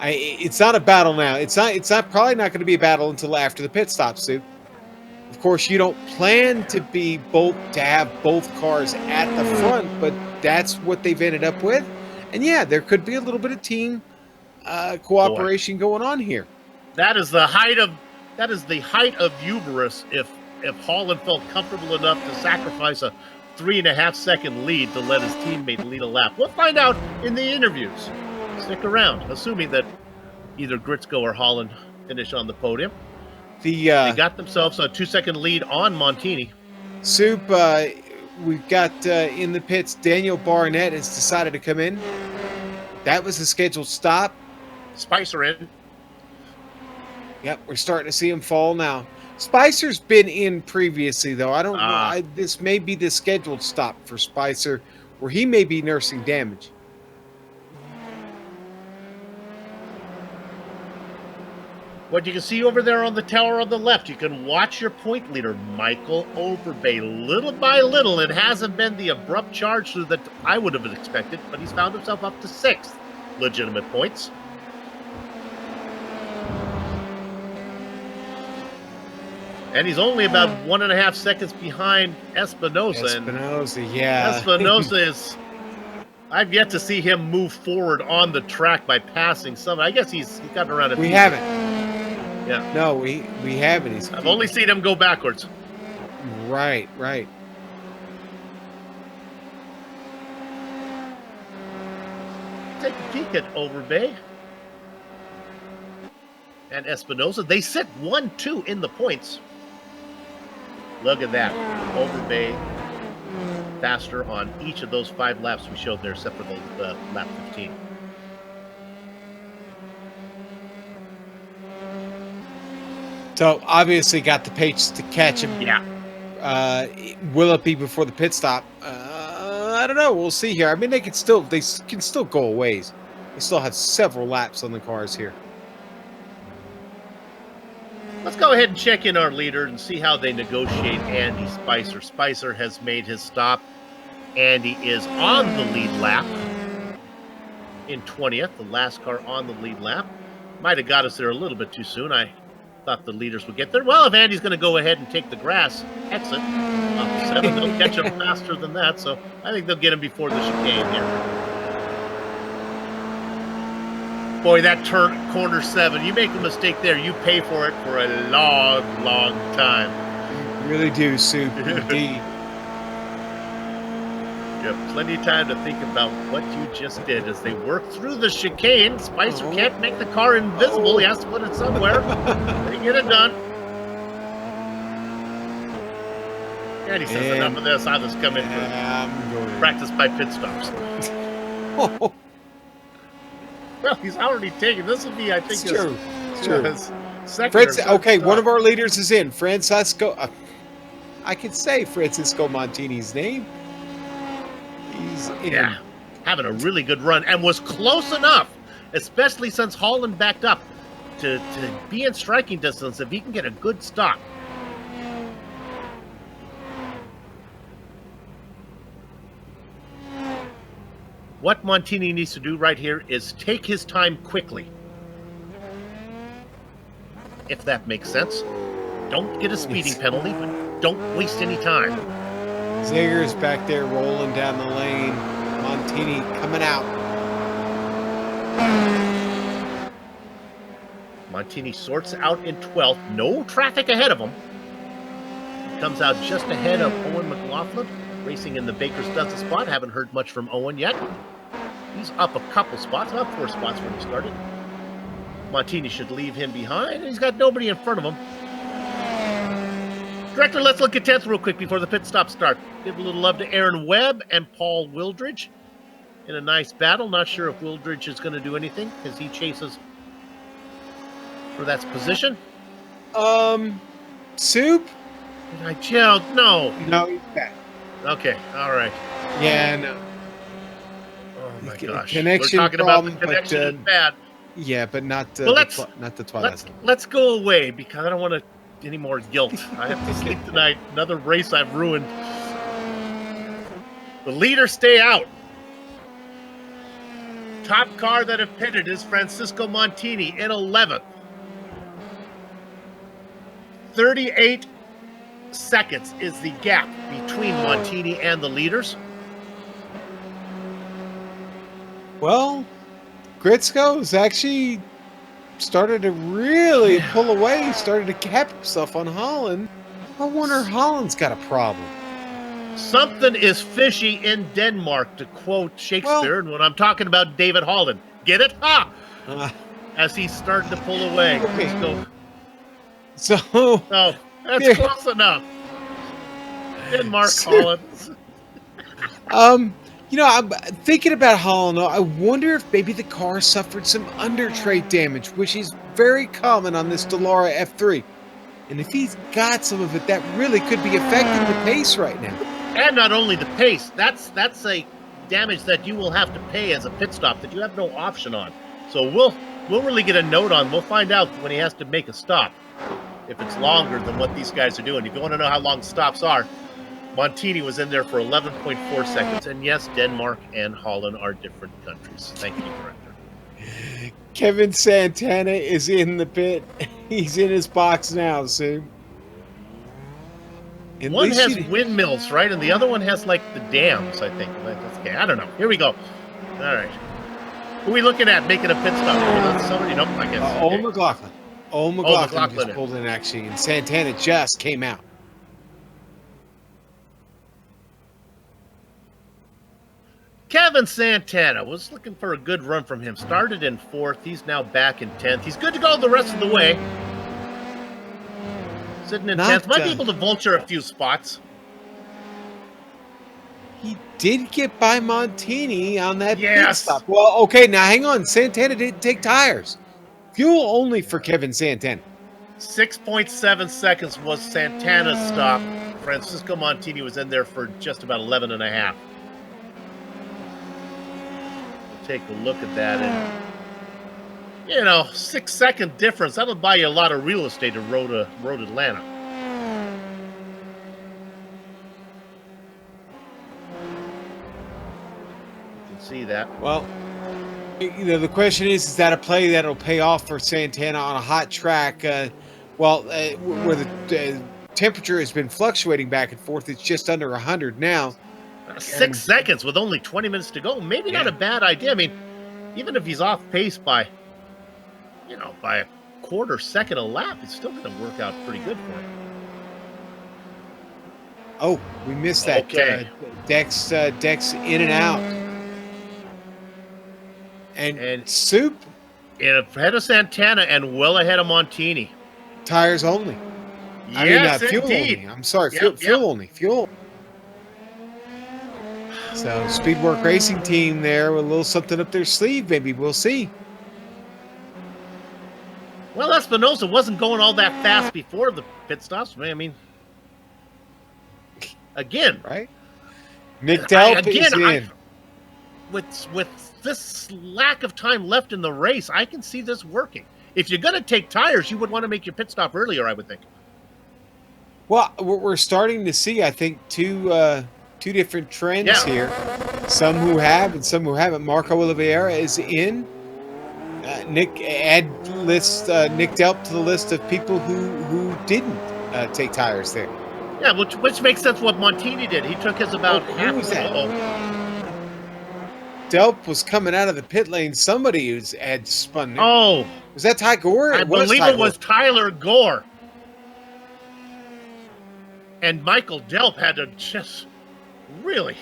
It's not a battle now. It's not probably not going to be a battle until after the pit stop, Sue. Of course, you don't plan to have both cars at the front, but that's what they've ended up with. And yeah, there could be a little bit of team cooperation going on here. That is the height of hubris if Holland felt comfortable enough to sacrifice a 3.5-second lead to let his teammate lead a lap. We'll find out in the interviews. Stick around, assuming that either Gritzko or Holland finish on the podium. They got themselves a 2-second lead on Montini. Soup, we've got in the pits, Daniel Barnett has decided to come in. That was a scheduled stop. Spicer in. Yep, we're starting to see him fall now. Spicer's been in previously, though. I don't know. This may be the scheduled stop for Spicer, where he may be nursing damage. What you can see over there on the tower on the left, you can watch your point leader, Michael Overbay, little by little. It hasn't been the abrupt charge through that I would have expected, but he's found himself up to 6th. Legitimate points. And he's only about 1.5 seconds behind Espinosa. Espinosa is... I've yet to see him move forward on the track by passing someone. I guess he's gotten around it. We haven't. Yeah. No, we haven't. I've only seen him go backwards. Right. Take a peek at Overbay and Espinosa. They sit 1-2 in the points. Look at that. Overbay faster on each of those 5 laps we showed there, except for the lap 15. So obviously got the pace to catch him. Yeah. Will it be before the pit stop? I don't know. We'll see here. I mean, they can still go a ways. They still have several laps on the cars here. Let's go ahead and check in our leader and see how they negotiate Andy Spicer. Spicer has made his stop. Andy is on the lead lap in 20th, the last car on the lead lap. Might have got us there a little bit too soon. I thought the leaders would get there. Well, if Andy's going to go ahead and take the grass exit off 7, they'll catch him faster than that. So I think they'll get him before the chicane here. Boy, that turn, corner 7, you make a mistake there, you pay for it for a long, long time. You really do, Soup. Indeed. You have plenty of time to think about what you just did as they work through the chicane. Spicer can't make the car invisible. He has to put it somewhere. They get it done. And he says, enough of this. I'll just come in for practice by pit stops. Well, he's already taken. This will be, I think, his second. Okay, one of our leaders is in. Francesco. I can say Francisco Montini's name. He's in. Yeah, having a really good run and was close enough, especially since Holland backed up, to be in striking distance if he can get a good stop. What Montini needs to do right here is take his time quickly. If that makes sense. Don't get a speeding penalty, but don't waste any time. Zager's back there rolling down the lane. Montini coming out. Montini sorts out in 12th. No traffic ahead of him. He comes out just ahead of Owen McLaughlin, racing in the Baker's Dozen spot. Haven't heard much from Owen yet. He's up a couple spots, about 4 spots when he started. Montini should leave him behind, and he's got nobody in front of him. Director, let's look at 10th real quick before the pit stop start. Give a little love to Aaron Webb and Paul Wildridge in a nice battle. Not sure if Wildridge is going to do anything as he chases for that position. Soup? Did I gel? No. No, he's back. Okay, all right. Yeah, no. Oh my gosh. Connection We're talking problem, about the connection is bad. Yeah, but not Well, not the Twilight. Let's go away because I don't want any more guilt. I have to sleep tonight. Another race I've ruined. The leaders stay out. Top car that have pitted is Francisco Montini in 11th. 38 seconds is the gap between Montini and the leaders. Well, Gritzko's actually started to really pull away, started to cap himself on Holland. I wonder if Holland's got a problem. Something is fishy in Denmark, to quote Shakespeare, and when I'm talking about David Holland. Get it? Ha! As he's starting to pull away. Okay. So, oh, that's close enough. Denmark, Holland. You know, I'm thinking about Holland. I wonder if maybe the car suffered some under-trait damage, which is very common on this Dallara F3. And if he's got some of it, that really could be affecting the pace right now. And not only the pace, that's a damage that you will have to pay as a pit stop that you have no option on. So we'll really get a note on. We'll find out when he has to make a stop if it's longer than what these guys are doing. If you want to know how long stops are, Montini was in there for 11.4 seconds. And yes, Denmark and Holland are different countries. Thank you, Director. Kevin Santana is in the pit. He's in his box now, see? One has windmills, right? And the other one has, like, the dams, I think. Okay, I don't know. Here we go. All right. Who are we looking at making a pit stop? Somebody? Nope, I guess. Owen McLaughlin. Owen McLaughlin just in. pulled in, actually, and Santana just came out. Kevin Santana was looking for a good run from him. Started in 4th. He's now back in 10th. He's good to go the rest of the way. Sitting in 10th. Might be able to vulture a few spots. He did get by Montini on that pit stop. Well, okay, now hang on. Santana didn't take tires. Fuel only for Kevin Santana. 6.7 seconds was Santana's stop. Francisco Montini was in there for just about 11 and a half. We'll take a look at that. And, 6-second difference. That'll buy you a lot of real estate at Road Atlanta. You can see that. Well, the question is that a play that'll pay off for Santana on a hot track? Where the temperature has been fluctuating back and forth. It's just under 100 now. 6 seconds with only 20 minutes to go. Maybe not a bad idea. I mean, even if he's off pace by a quarter second a lap, it's still going to work out pretty good for him. Oh, we missed that. Okay. Dex in and out. And Soup. Ahead of Santana and well ahead of Montini. Tires only. Yes, fuel indeed. only. I'm sorry, Yep, fuel only. Fuel. So, Speedwork Racing Team there with a little something up their sleeve, maybe. We'll see. Well, Espinosa wasn't going all that fast before the pit stops. I mean, again, right? Nick Delp is in. With this lack of time left in the race, I can see this working. If you're going to take tires, you would want to make your pit stop earlier, I would think. Well, we're starting to see, I think, two different trends here. Some who have and some who haven't. Marco Oliveira is in. Nick Delp to the list of people who didn't take tires there. Yeah, which makes sense what Montini did. He took his about half. Who was that? Delp was coming out of the pit lane. Somebody had spun. Oh, was that Ty Gore? I believe it was Tyler Gore. And Michael Delp had to just really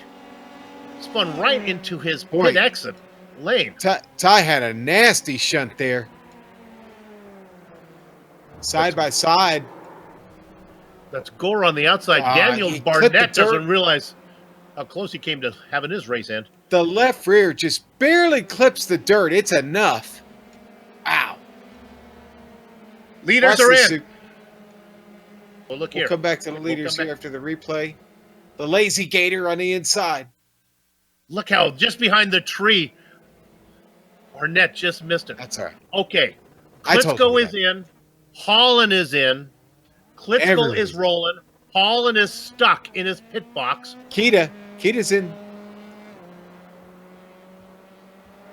spun right into his pit exit lane. Ty had a nasty shunt there. Side by side. That's Gore on the outside. Daniel Barnett doesn't realize how close he came to having his race end. The left rear just barely clips the dirt. It's enough. Ow. Leaders are in. Well, look here. We'll come back to the leaders here after the replay. The lazy gator on the inside. Look how just behind the tree, Barnett just missed it. That's all right. Okay. Klitschko is in. Holland is in. Klitschko is rolling. Holland is stuck in his pit box. Kita's in.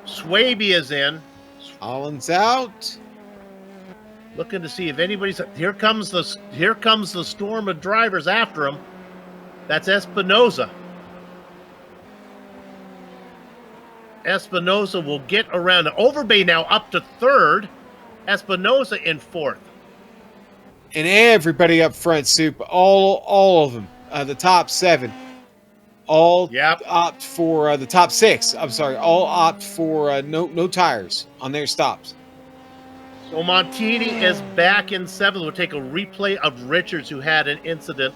Swaby is in. Holland's out. Looking to see if anybody's. Here comes the storm of drivers after him. That's Espinosa. Espinosa will get around. Overbay now up to third. Espinosa in fourth. And everybody up front, Soup. All of them. The top 7. All opt for the top 6. I'm sorry. All opt for no tires on their stops. So Montini is back in 7th. We'll take a replay of Richards, who had an incident.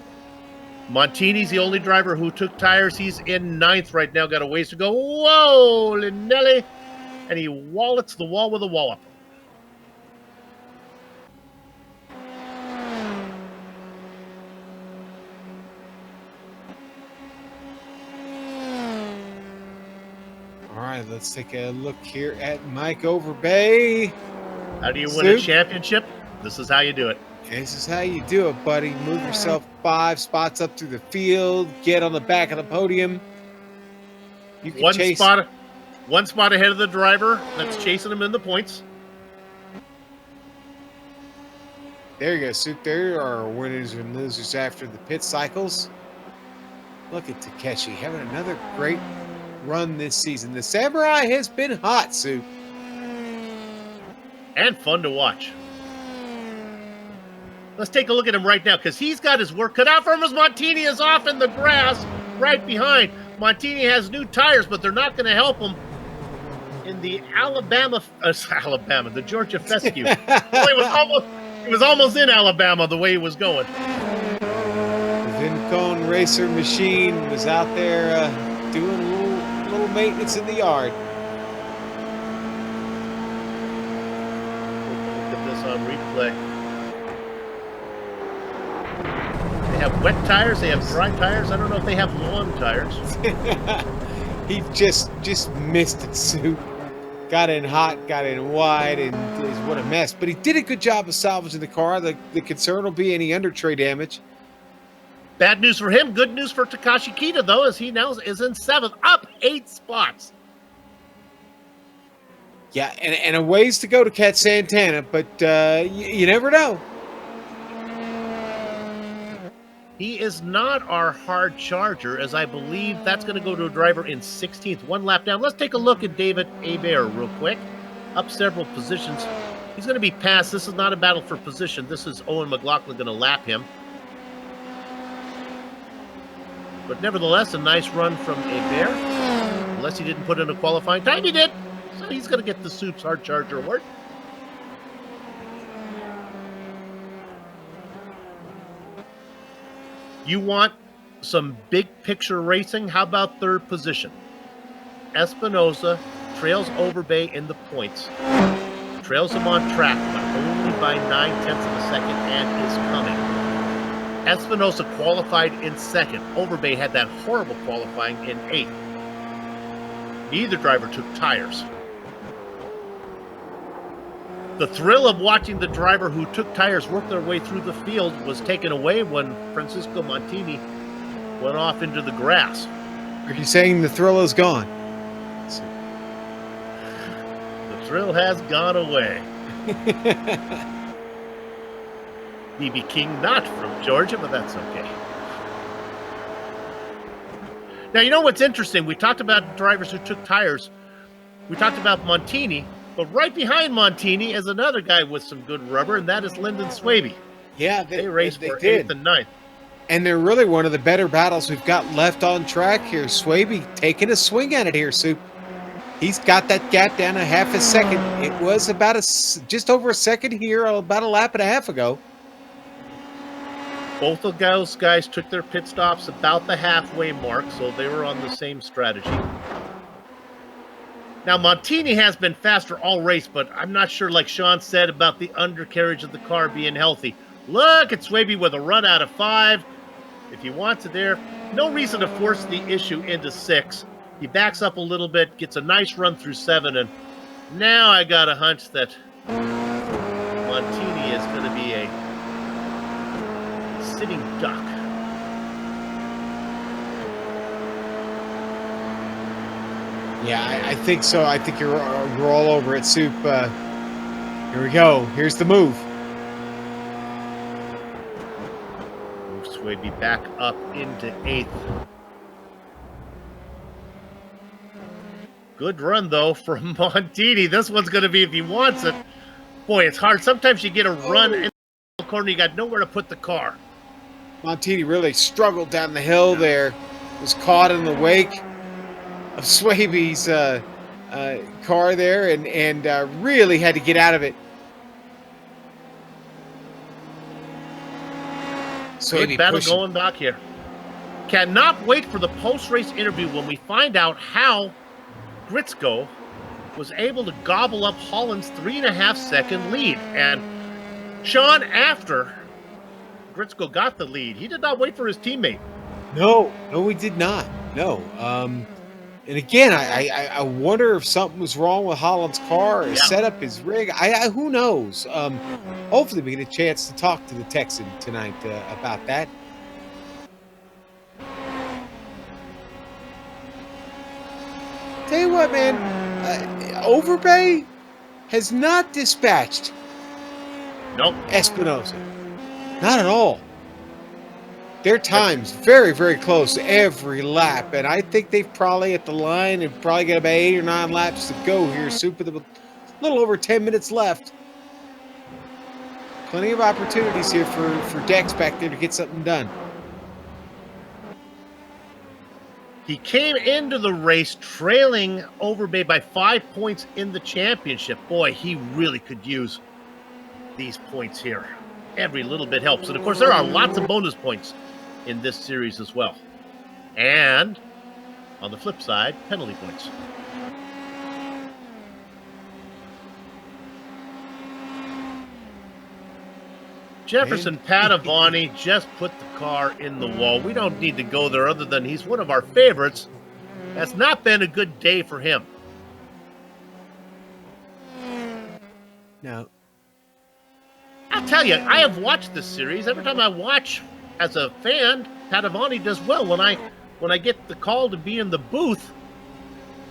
Montini's the only driver who took tires. He's in 9th right now. Got a ways to go. Whoa, Linelli. And he wallets the wall with a wallop. All right, let's take a look here at Mike Overbay. How do you win a championship? This is how you do it. This is how you do it, buddy. Move yourself 5 spots up through the field. Get on the back of the podium. You can chase. One spot ahead of the driver that's chasing him in the points. There you go, Soup. There are winners and losers after the pit cycles. Look at Takeshi having another great run this season. The Samurai has been hot, Soup. And fun to watch. Let's take a look at him right now, because he's got his work cut out for him as Montini is off in the grass right behind. Montini has new tires, but they're not going to help him in the the Georgia Fescue. He was almost in Alabama the way he was going. The Vincone Racer machine was out there doing a little maintenance in the yard. Look at this on replay. have wet tires, they have dry tires. I don't know if they have lawn tires. He just missed it, Soup. Got in hot, got in wide, and what a mess. But he did a good job of salvaging the car. The concern will be any under tray damage. Bad news for him. Good news for Takashi Kita, though, as he now is in 7th, up 8 spots. Yeah, and a ways to go to catch Santana, but you never know. He is not our hard charger, as I believe that's going to go to a driver in 16th. 1 lap down. Let's take a look at David Hebert real quick. Up several positions. He's going to be passed. This is not a battle for position. This is Owen McLaughlin going to lap him. But nevertheless, a nice run from Hebert. Unless he didn't put in a qualifying time, he did. So he's going to get the Soup's Hard Charger award. You want some big picture racing? How about 3rd position? Espinosa trails Overbay in the points. Trails him on track, but only by 9/10 of a second, and is coming. Espinosa qualified in 2nd. Overbay had that horrible qualifying in 8th. Neither driver took tires. The thrill of watching the driver who took tires work their way through the field was taken away when Francisco Montini went off into the grass. Are you saying the thrill is gone? The thrill has gone away. BB King, not from Georgia, but that's okay. Now, you know what's interesting? We talked about drivers who took tires. We talked about Montini. But right behind Montini is another guy with some good rubber, and that is Lyndon Swaby. Yeah, they raced for did. 8th and 9th. And they're really one of the better battles we've got left on track here. Swaby taking a swing at it here, Soup. He's got that gap down a half a second. It was about just over a second here, about a lap and a half ago. Both of those guys took their pit stops about the halfway mark, so they were on the same strategy. Now, Montini has been faster all race, but I'm not sure, like Sean said, about the undercarriage of the car being healthy. Look at Swaby with a run out of 5. If he wants it there, no reason to force the issue into 6. He backs up a little bit, gets a nice run through 7, and now I got a hunch that Montini is going to be a sitting duck. Yeah, I think so. I think we're all over it, Soup. Here we go. Here's the move. Move Swaby back up into 8th. Good run, though, from Montini. This one's going to be if he wants it. Boy, it's hard. Sometimes you get a run in the corner, you got nowhere to put the car. Montini really struggled down the hill there. Was caught in the wake of Swaby's car there and really had to get out of it. Good battle going back here. Cannot wait for the post-race interview when we find out how Gritzko was able to gobble up Holland's 3.5-second lead. And Sean, after Gritzko got the lead, he did not wait for his teammate. No, he did not. No. And again, I wonder if something was wrong with Holland's car, his setup, his rig. Who knows? Hopefully we get a chance to talk to the Texan tonight about that. Tell you what, man, Overbay has not dispatched Espinosa. Not at all. Their time's very, very close every lap, and I think they've probably at the line and probably got about 8 or 9 laps to go here, Soup, with a little over 10 minutes left. Plenty of opportunities here for Dex back there to get something done. He came into the race trailing Overbay by 5 points in the championship. Boy, he really could use these points here. Every little bit helps. And, of course, there are lots of bonus points in this series as well. And, on the flip side, penalty points. Jefferson Padavani just put the car in the wall. We don't need to go there other than he's one of our favorites. That's not been a good day for him. No. I'll tell you, I have watched this series. Every time I watch as a fan, Padavani does well. When I get the call to be in the booth,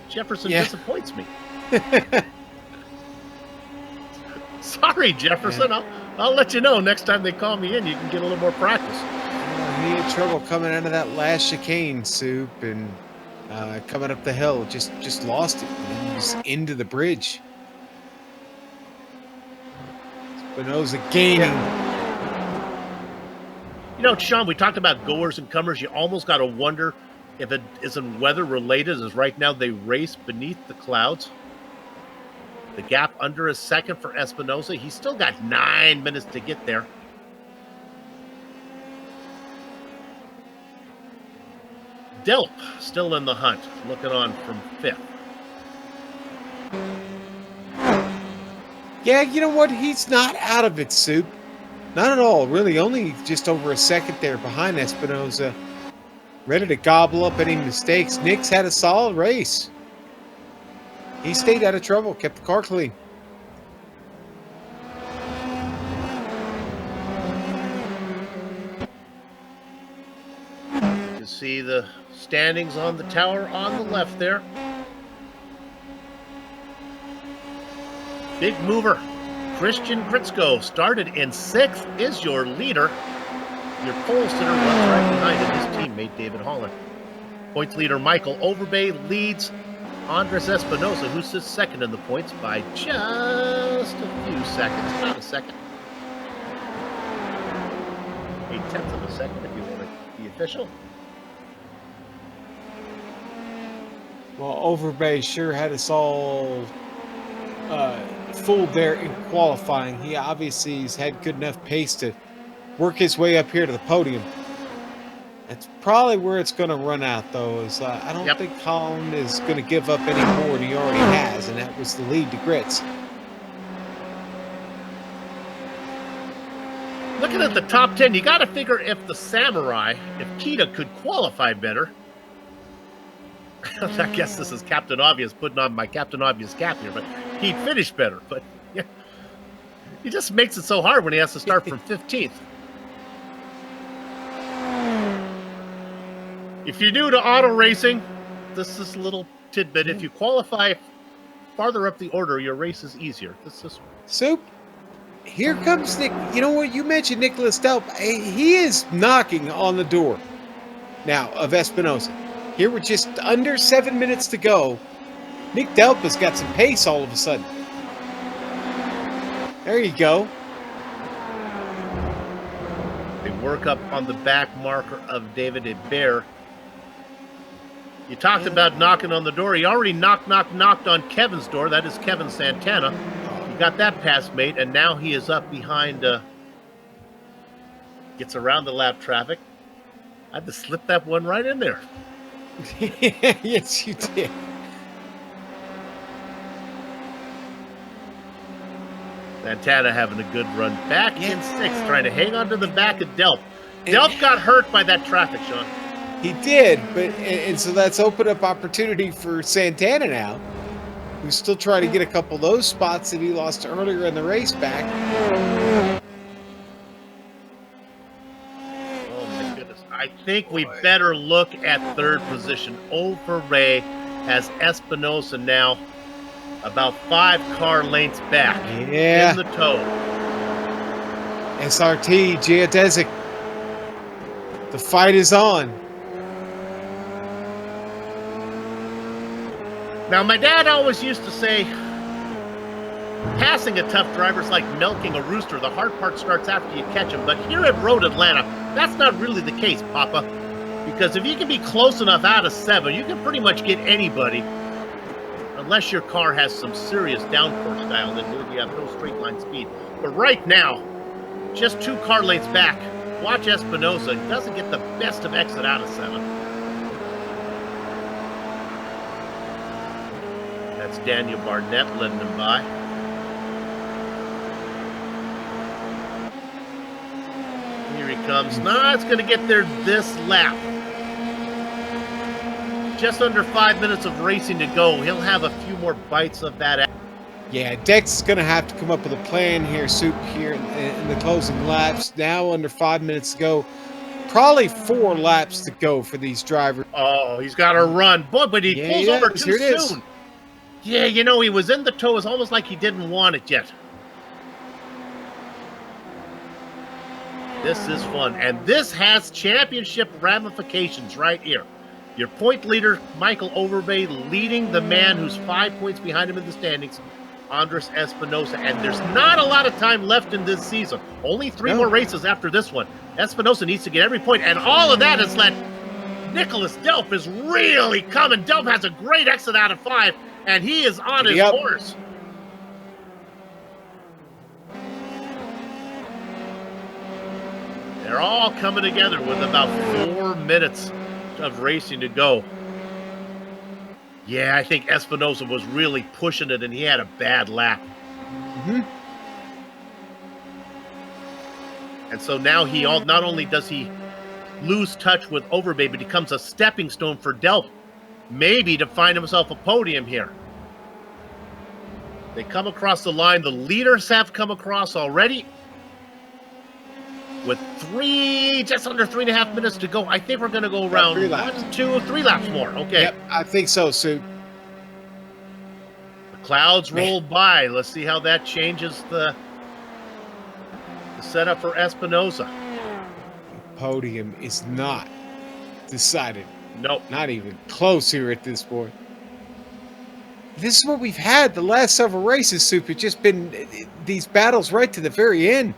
Jefferson disappoints me. Sorry, Jefferson. I'll let you know next time they call me in. You can get a little more practice. He had trouble coming out of that last chicane, Soup, and coming up the hill. Just lost it. He was into the bridge. Spinoza gaining. You know, Sean, we talked about goers and comers. You almost got to wonder if it isn't weather related, as right now they race beneath the clouds. The gap under a second for Espinosa. He's still got 9 minutes to get there. Delp still in the hunt, looking on from 5th. Yeah, you know what? He's not out of it, Soup. Not at all, really. Only just over a second there behind Espinosa. Ready to gobble up any mistakes. Nick's had a solid race. He stayed out of trouble, kept the car clean. You can see the standings on the tower on the left there. Big mover. Christian Kritzko started in 6th, is your leader. Your pole sitter runs right behind him, his teammate David Holland. Points leader Michael Overbay leads Andres Espinosa, who sits 2nd in the points by just a few seconds. Not a second. 8/10 of a second if you want to be official. Well, Overbay sure had us all fooled there in qualifying. He obviously has had good enough pace to work his way up here to the podium. That's probably where it's going to run out, though. Is I don't think Holland is going to give up any more than he already has, and that was the lead to Grits. Looking at the top 10, you got to figure if the Samurai, if Kita could qualify better. I guess this is Captain Obvious putting on my Captain Obvious cap here, but he'd finish better. But yeah, he just makes it so hard when he has to start from 15th. If you're new to auto racing, this is a little tidbit. If you qualify farther up the order, your race is easier. This is Soup, here comes Nick. You know what? You mentioned Nicholas Delp. He is knocking on the door now of Espinosa. Here with just under 7 minutes to go, Nick Delp has got some pace all of a sudden. There you go. They work up on the back marker of David Hebert. You talked about knocking on the door. He already knocked on Kevin's door. That is Kevin Santana. He got that pass made, and now he is up behind, gets around the lap traffic. I had to slip that one right in there. Yes, you did. Santana having a good run. Back in 6th, trying to hang on to the back of Delp. Delp got hurt by that traffic, Sean. He did, but and so that's opened up opportunity for Santana now, who's still trying to get a couple of those spots that he lost earlier in the race back. Oh my goodness. I think we better look at 3rd position. Overray has Espinosa now about 5 car lengths back in the tow. SRT, Geodesic. The fight is on. Now, my dad always used to say, passing a tough driver is like milking a rooster. The hard part starts after you catch him. But here at Road Atlanta, that's not really the case, Papa. Because if you can be close enough out of 7, you can pretty much get anybody. Unless your car has some serious downforce style, then maybe you have no straight line speed. But right now, just 2 car lengths back. Watch Espinosa. He doesn't get the best of exit out of 7. That's Daniel Barnett letting him by. comes. Nah, it's going to get there this lap. Just under 5 minutes of racing to go. He'll have a few more bites of that. Yeah, Dex is going to have to come up with a plan here, Soup, here in the closing laps. Now under 5 minutes to go. Probably 4 laps to go for these drivers. Oh, he's got to run. Boy, but he pulls over too Here soon. Yeah, you know, he was in the toe. It's almost like he didn't want it yet. This is fun. And this has championship ramifications right here. Your point leader, Michael Overbay, leading the man who's 5 points behind him in the standings, Andres Espinosa. And there's not a lot of time left in this season. Only 3 more races after this one. Espinosa needs to get every point. And all of that is let Nicholas Delp is really coming. Delp has a great exit out of 5, and he is on his horse. They're all coming together with about 4 minutes of racing to go. Yeah, I think Espinosa was really pushing it, and he had a bad lap. And so now he not only does he lose touch with Overbay, but becomes a stepping stone for Delp, maybe to find himself a podium here. They come across the line. The leaders have come across already. With just under 3.5 minutes to go, I think we're going to go around 1, 2, 3 laps more. Okay. Yep, I think so, Sue. The clouds roll by. Let's see how that changes the setup for Espinosa. Podium is not decided. Nope. Not even close here at this point. This is what we've had the last several races, Soup. It's just been these battles right to the very end.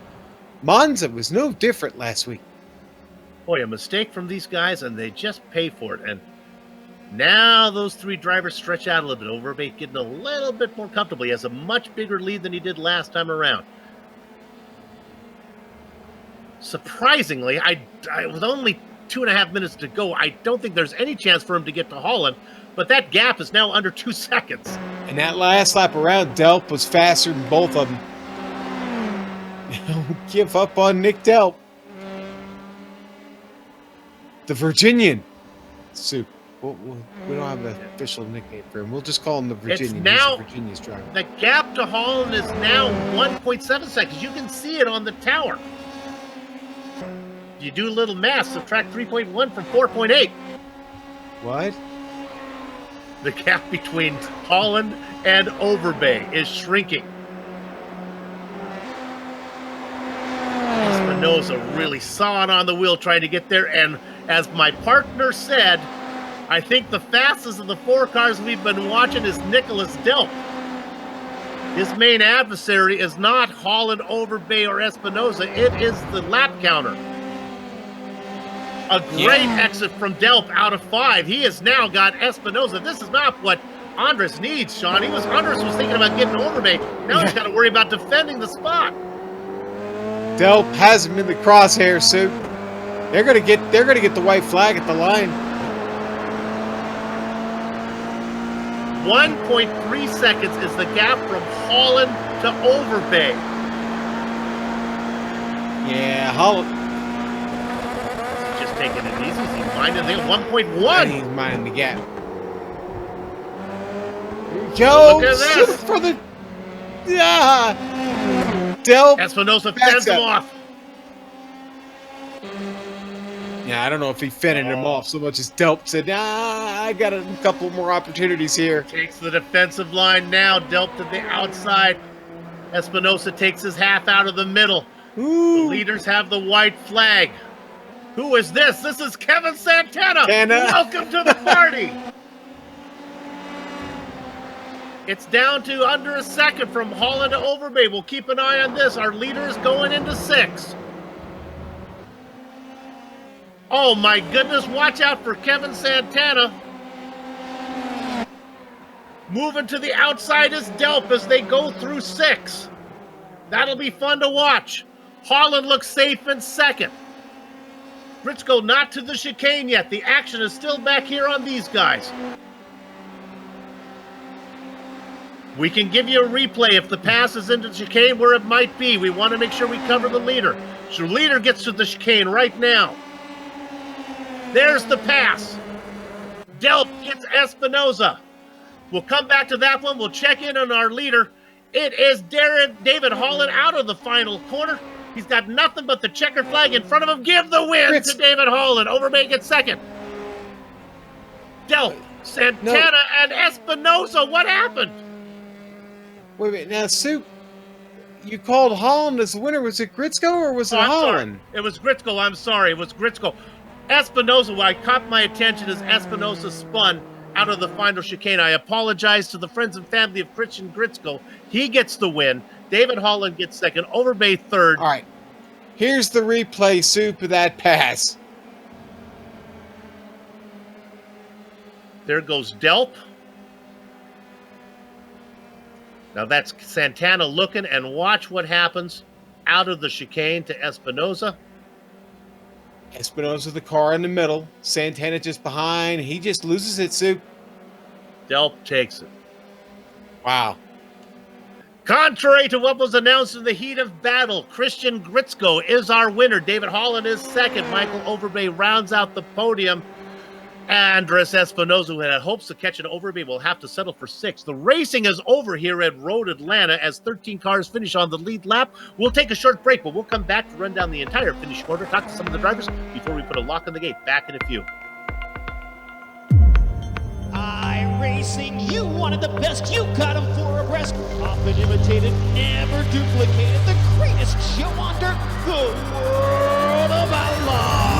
Monza was no different last week. Boy, a mistake from these guys, and they just pay for it. And now those 3 drivers stretch out a little bit. Overbay getting a little bit more comfortable. He has a much bigger lead than he did last time around. Surprisingly, with only 2.5 minutes to go, I don't think there's any chance for him to get to Holland, but that gap is now under 2 seconds. And that last lap around, Delp was faster than both of them. Don't give up on Nick Delp. The Virginian. Soup. We don't have an official nickname for him. We'll just call him the Virginian. It's now, he's the Virginia's driver. The gap to Holland is now 1.7 seconds. You can see it on the tower. You do a little math, subtract 3.1 from 4.8. What? The gap between Holland and Overbay is shrinking. Espinosa really sawing on the wheel trying to get there, and as my partner said, I think the fastest of the 4 cars we've been watching is Nicholas Delp. His main adversary is not Holland, Overbay, or Espinosa. It is the lap counter. A great exit from Delp out of 5. He has now got Espinosa. This is not what Andres needs, Sean. Andres was thinking about getting Overbay. Now he's got to worry about defending the spot. Delp has him in the crosshairs, Sue. They're gonna get the white flag at the line. 1.3 seconds is the gap from Holland to Overbay. Yeah, Holland. Just taking it easy. He's minding the 1.1. He's minding the gap. Yo, look at this. For the Delp. Espinosa fends him off. Yeah, I don't know if he fended him off so much as Delp said, I got a couple more opportunities here. Takes the defensive line now. Delp to the outside. Espinosa takes his half out of the middle. Ooh. The leaders have the white flag. Who is this? This is Kevin Santana. Welcome to the party. It's down to under a second from Holland to Overbay. We'll keep an eye on this. Our leader is going into 6. Oh my goodness, watch out for Kevin Santana. Moving to the outside is Delp as they go through 6. That'll be fun to watch. Holland looks safe in 2nd. Briscoe not to the chicane yet. The action is still back here on these guys. We can give you a replay if the pass is into the chicane where it might be. We want to make sure we cover the leader. So the leader gets to the chicane right now. There's the pass. Delp gets Espinoza. We'll come back to that one. We'll check in on our leader. It is David Holland out of the final corner. He's got nothing but the checker flag in front of him. Give the win to David Holland. Overbay gets second. Delp, Santana, and Espinoza. What happened? Wait a minute. Now, Soup, you called Holland as the winner. Was it Gritzko or was it Holland? Sorry. It was Gritzko. I'm sorry. It was Gritzko. Espinoza, what caught my attention as Espinoza spun out of the final chicane. I apologize to the friends and family of Christian Gritzko. He gets the win. David Holland gets second. Overbay third. All right. Here's the replay, Soup, of that pass. There goes Delp. Now that's Santana looking, and watch what happens out of the chicane to Espinoza. Espinoza, the car in the middle. Santana just behind. He just loses it, Soup. Delp takes it. Wow. Contrary to what was announced in the heat of battle, Christian Gritzko is our winner. David Holland is second. Michael Overbay rounds out the podium. Andres Espinoza, who had hopes to catch an Overbay, will have to settle for sixth. The racing is over here at Road Atlanta as 13 cars finish on the lead lap. We'll take a short break, but we'll come back to run down the entire finish order, talk to some of the drivers before we put a lock on the gate. Back in a few. iRacing, you wanted the best, you got them for a breast. Often imitated, never duplicated. The greatest show on dirt, the World of Outlaw.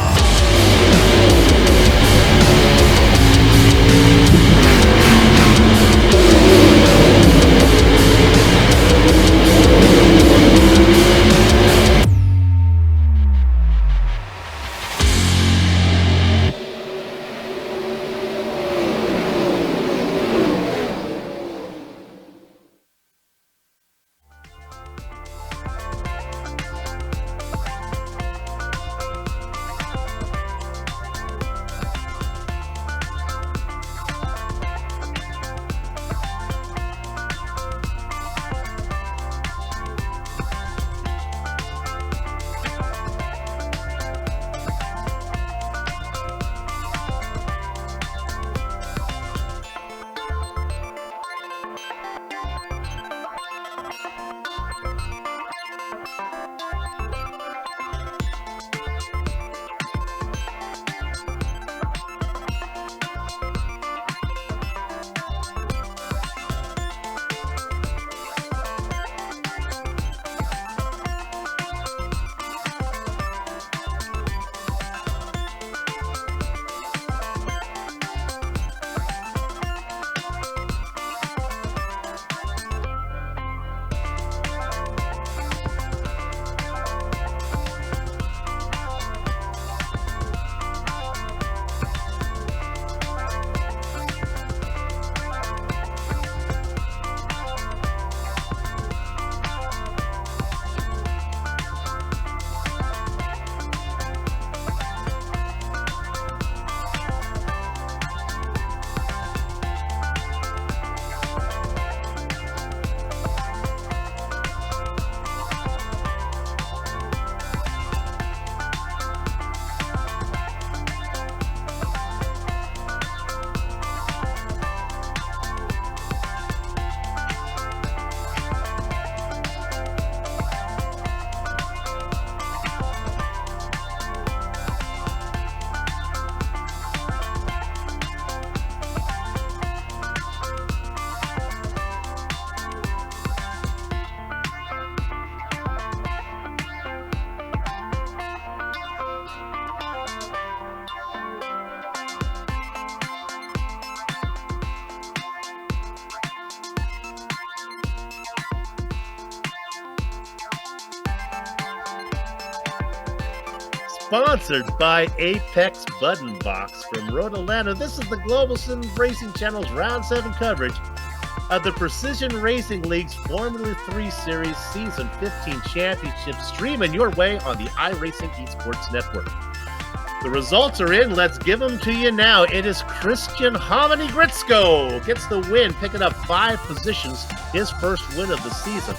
Sponsored by Apex Button Box from Road Atlanta. This is the Global SimRacing Channel's Round 7 coverage of the Precision Racing League's Formula 3 Series Season 15 Championship, streaming your way on the iRacing Esports Network. The results are in. Let's give them to you now. It is Christian Hominy Gritsko gets the win, picking up 5 positions, his first win of the season.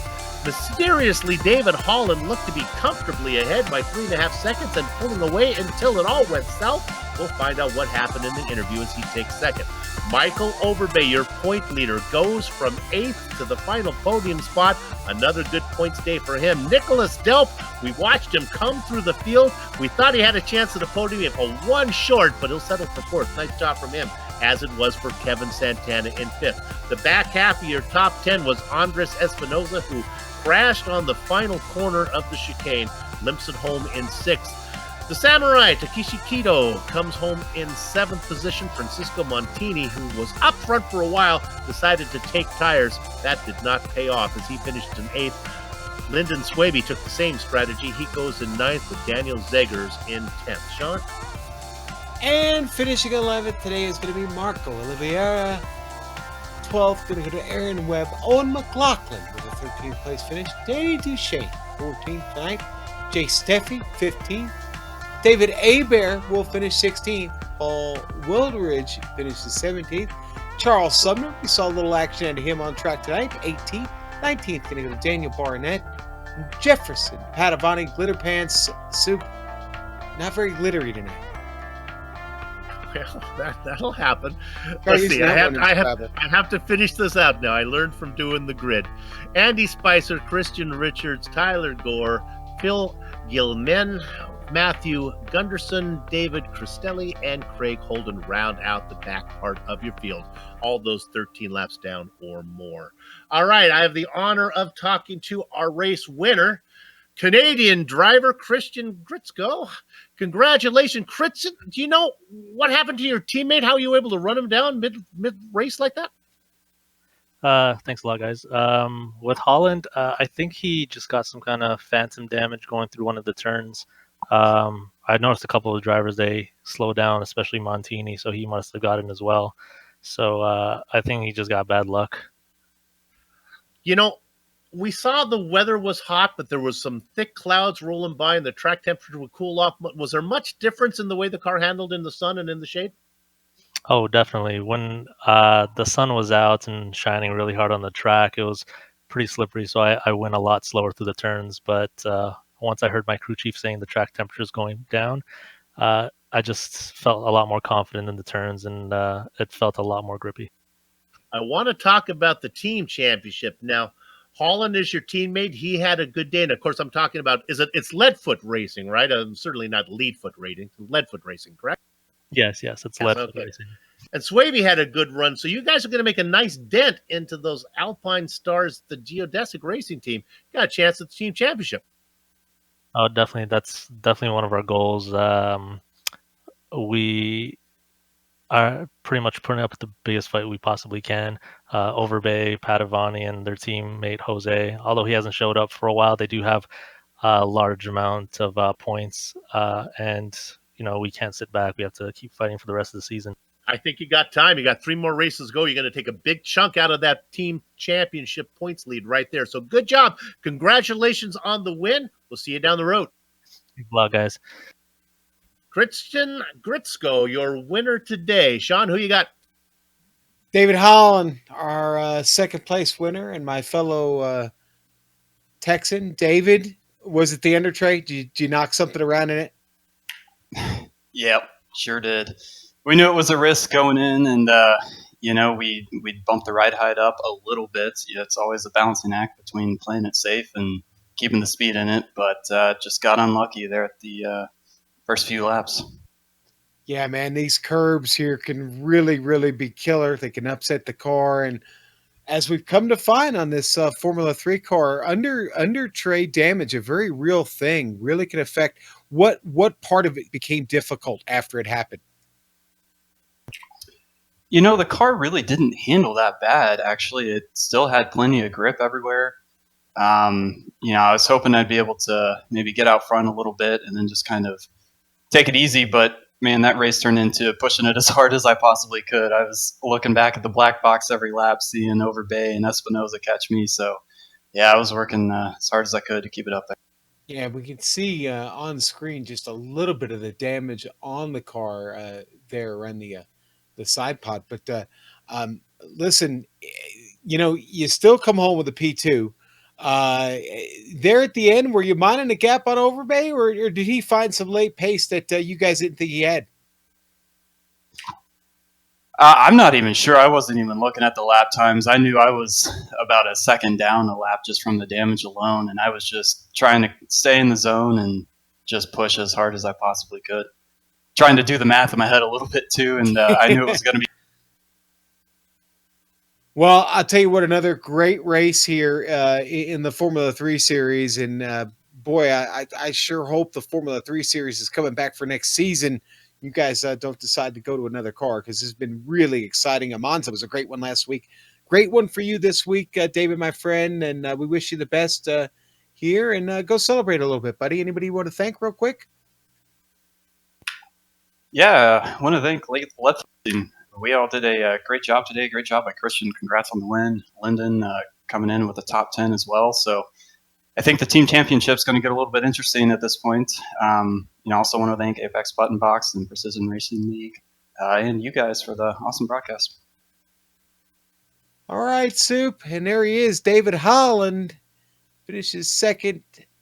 Mysteriously, David Holland looked to be comfortably ahead by 3.5 seconds and pulling away until it all went south. We'll find out what happened in the interview as he takes second. Michael Overbay, your point leader, goes from 8th to the final podium spot. Another good points day for him. Nicholas Delp, we watched him come through the field. We thought he had a chance at a podium. He fell 1 short, but he'll settle for 4th. Nice job from him, as it was for Kevin Santana in 5th. The back half of your top 10 was Andres Espinoza, who crashed on the final corner of the chicane, limps it home in 6th. The Samurai, Takeshi Kido, comes home in 7th position. Francisco Montini, who was up front for a while, decided to take tires. That did not pay off as he finished in 8th. Lyndon Swaby took the same strategy. He goes in 9th with Daniel Zegers in 10th. Sean? And finishing 11th today is going to be Marco Oliveira. 12th, going to go to Aaron Webb. Owen McLaughlin with a 13th place finish. Danny Duchesne, 14th tonight. Jay Steffi, 15th. David Hebert will finish 16th. Paul Wildridge finishes 17th. Charles Sumner, we saw a little action out of him on track tonight, 18th. 19th, going to go to Daniel Barnett. Jefferson, Padavani, Glitter Pants, Soup. Not very glittery tonight. Well, that'll happen. Let's see. I have to finish this out now. I learned from doing the grid. Andy Spicer, Christian Richards, Tyler Gore, Phil Gilman, Matthew Gunderson, David Cristelli, and Craig Holden round out the back part of your field. All those 13 laps down or more. All right, I have the honor of talking to our race winner, Canadian driver Christian Gritsko. Congratulations, Christian. Do you know what happened to your teammate? How you were able to run him down mid-race like that? Thanks a lot, guys. With Holland, I think he just got some kind of phantom damage going through one of the turns. I noticed a couple of drivers, they slowed down, especially Montini, so he must have gotten as well. So I think he just got bad luck. You know, we saw the weather was hot, but there was some thick clouds rolling by and the track temperature would cool off. Was there much difference in the way the car handled in the sun and in the shade? Oh, definitely. When the sun was out and shining really hard on the track, it was pretty slippery, so I went a lot slower through the turns. But once I heard my crew chief saying the track temperature is going down, I just felt a lot more confident in the turns, and it felt a lot more grippy. I want to talk about the team championship. Now, Holland is your teammate. He had a good day. And, of course, I'm talking about, it's Leadfoot Racing, right? Certainly not Leadfoot Racing. Leadfoot Racing, correct? Yes, it's Leadfoot Racing. And Swaby had a good run. So you guys are going to make a nice dent into those Alpine Stars, the Geodesic Racing team. You got a chance at the team championship. Oh, definitely. That's definitely one of our goals. We are pretty much putting up the biggest fight we possibly can. Overbay, Padavani, and their teammate Jose, although he hasn't showed up for a while, they do have a large amount of points. And, we can't sit back. We have to keep fighting for the rest of the season. I think you got time. You got 3 more races to go. You're going to take a big chunk out of that team championship points lead right there. So good job. Congratulations on the win. We'll see you down the road. Thanks a lot, guys. Christian Gritsko, your winner today. Sean, who you got? David Holland, our second place winner, and my fellow Texan. David, was it the under tray? Did you knock something around in it? Yep, sure did. We knew it was a risk going in, and we'd bumped the ride height up a little bit. It's always a balancing act between playing it safe and keeping the speed in it, but just got unlucky there at the first few laps. Yeah, man, these curbs here can really, really be killer. They can upset the car, and as we've come to find on this Formula 3 car, under tray damage, a very real thing, really can affect what part of it became difficult after it happened. The car really didn't handle that bad, actually. It still had plenty of grip everywhere. I was hoping I'd be able to maybe get out front a little bit and then just kind of take it easy, but man, that race turned into pushing it as hard as I possibly could. I was looking back at the black box every lap, seeing Overbay and Espinoza catch me. So, yeah, I was working as hard as I could to keep it up there. Yeah, we can see on screen just a little bit of the damage on the car there around the side pod. But listen, you still come home with a P2. There at the end, were you minding the gap on Overbay, or did he find some late pace that you guys didn't think he had? I'm not even sure. I wasn't even looking at the lap times. I knew I was about a second down a lap just from the damage alone, and I was just trying to stay in the zone and just push as hard as I possibly could. Trying to do the math in my head a little bit too, and I knew it was going to be. Well, I'll tell you what, another great race here in the Formula 3 series, and boy, I sure hope the Formula 3 series is coming back for next season. You guys don't decide to go to another car, because this has been really exciting. Monza was a great one last week. Great one for you this week, David, my friend, and we wish you the best here, and go celebrate a little bit, buddy. Anybody you want to thank real quick? Yeah, I want to thank Let's. We all did a great job today. Great job by Christian. Congrats on the win. Lyndon coming in with the top 10 as well. So I think the team championship is going to get a little bit interesting at this point. Also want to thank Apex Button Box and Precision Racing League and you guys for the awesome broadcast. All right, Soup. And there he is, David Holland. Finishes second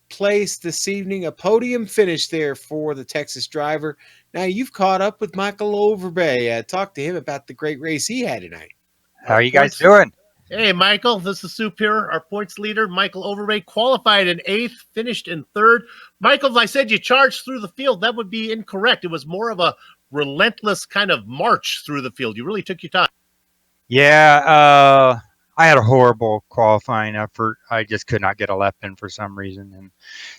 place this evening. A podium finish there for the Texas driver. Now you've caught up with Michael Overbay. Talk to him about the great race he had tonight. How are you guys doing? Hey, Michael, this is Soup here, our points leader. Michael Overbay qualified in 8th, finished in 3rd. Michael, if I said you charged through the field, that would be incorrect. It was more of a relentless kind of march through the field. You really took your time. Yeah, I had a horrible qualifying effort. I just could not get a lap in for some reason, and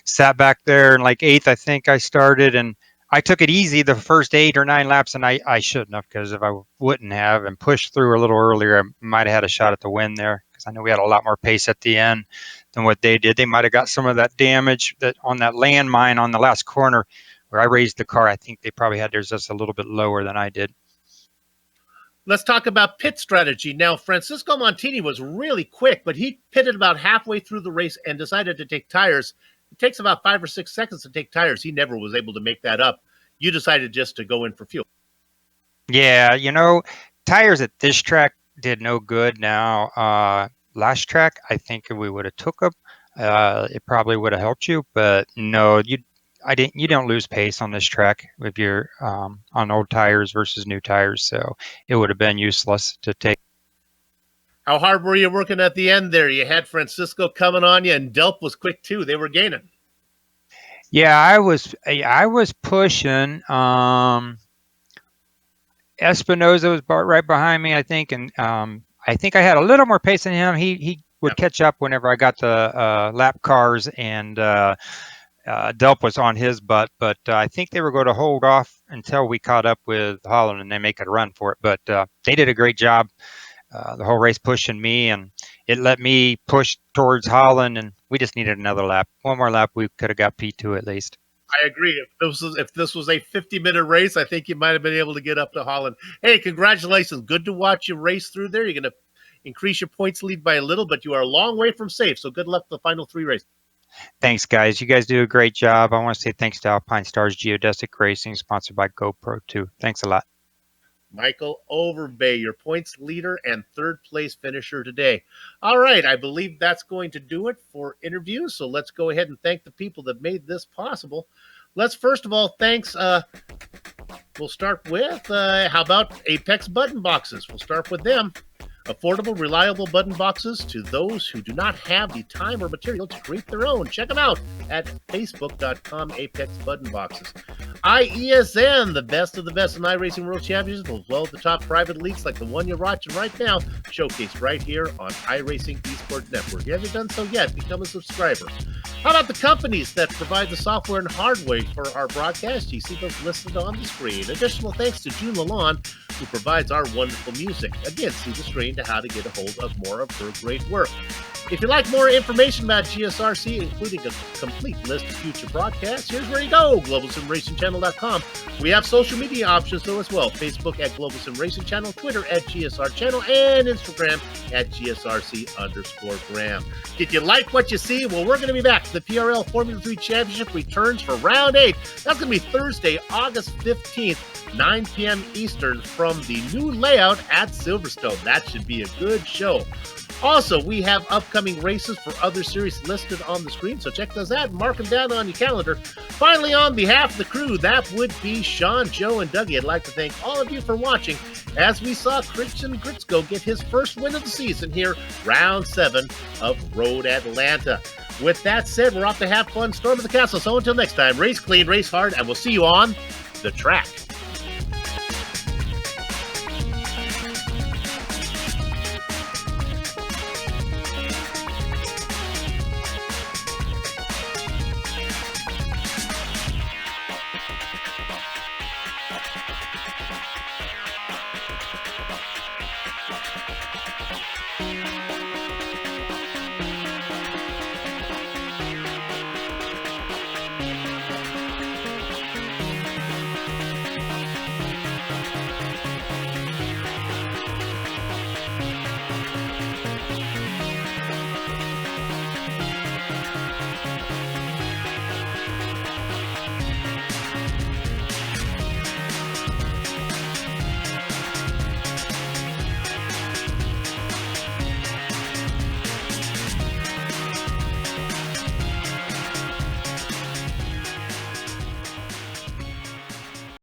sat back there in like 8th, I think I started, and I took it easy the first 8 or 9 laps, and I shouldn't have, because if I wouldn't have and pushed through a little earlier, I might have had a shot at the win there, because I know we had a lot more pace at the end than what they did. They might have got some of that damage that on that landmine on the last corner where I raised the car. I think they probably had theirs just a little bit lower than I did. Let's talk about pit strategy. Now, Francisco Montini was really quick, but he pitted about halfway through the race and decided to take tires. It takes about 5 or 6 seconds to take tires. He never was able to make that up. You decided just to go in for fuel. Yeah, tires at this track did no good now. Last track, I think if we would have took them, it probably would have helped you. But no, you don't lose pace on this track if you're on old tires versus new tires. So it would have been useless to take. How hard were you working at the end there? You had Francisco coming on you, and Delp was quick too. They were gaining. Yeah, I was pushing. Espinoza was right behind me, I think, and I think I had a little more pace than him. He would catch up whenever I got the lap cars, and Delp was on his butt. But I think they were going to hold off until we caught up with Holland and they make a run for it. But they did a great job. The whole race pushing me, and it let me push towards Holland, and we just needed another lap. One more lap, we could have got P2 at least. I agree. If this was a 50-minute race, I think you might have been able to get up to Holland. Hey, congratulations. Good to watch you race through there. You're going to increase your points lead by a little, but you are a long way from safe, so good luck the final 3 races. Thanks, guys. You guys do a great job. I want to say thanks to Alpine Stars Geodesic Racing, sponsored by GoPro, too. Thanks a lot. Michael Overbay, your points leader and 3rd place finisher today. All right, I believe that's going to do it for interviews, so let's go ahead and thank the people that made this possible. Let's first of all thanks, we'll start with, how about Apex Button Boxes? We'll start with them. Affordable, reliable button boxes to those who do not have the time or material to create their own. Check them out at facebook.com Apex Button Boxes. IESN, the best of the best in iRacing World Championships, as well as the top private leagues like the one you're watching right now, showcased right here on iRacing Esports Network. If you haven't done so yet, become a subscriber. How about the companies that provide the software and hardware for our broadcast? You see those listed on the screen. Additional thanks to June Lalonde, who provides our wonderful music. Again, see the screen to how to get a hold of more of her great work. If you'd like more information about GSRC, including a complete list of future broadcasts, here's where you go, globalsimracingchannel.com. We have social media options, though, as well. Facebook at Global Sim Racing Channel, Twitter at GSR Channel, and Instagram at GSRC_Graham. If you like what you see, well, we're going to be back. The PRL Formula 3 Championship returns for round 8. That's going to be Thursday, August 15th, 9 p.m. Eastern from the new layout at Silverstone. That should be a good show. Also, we have upcoming races for other series listed on the screen, so check those out and mark them down on your calendar. Finally, on behalf of the crew, that would be Sean, Joe, and Dougie. I'd like to thank all of you for watching as we saw Christian Gritzko get his first win of the season here, round 7 of Road Atlanta. With that said, we're off to have fun, storm of the castle. So until next time, race clean, race hard, and we'll see you on the track.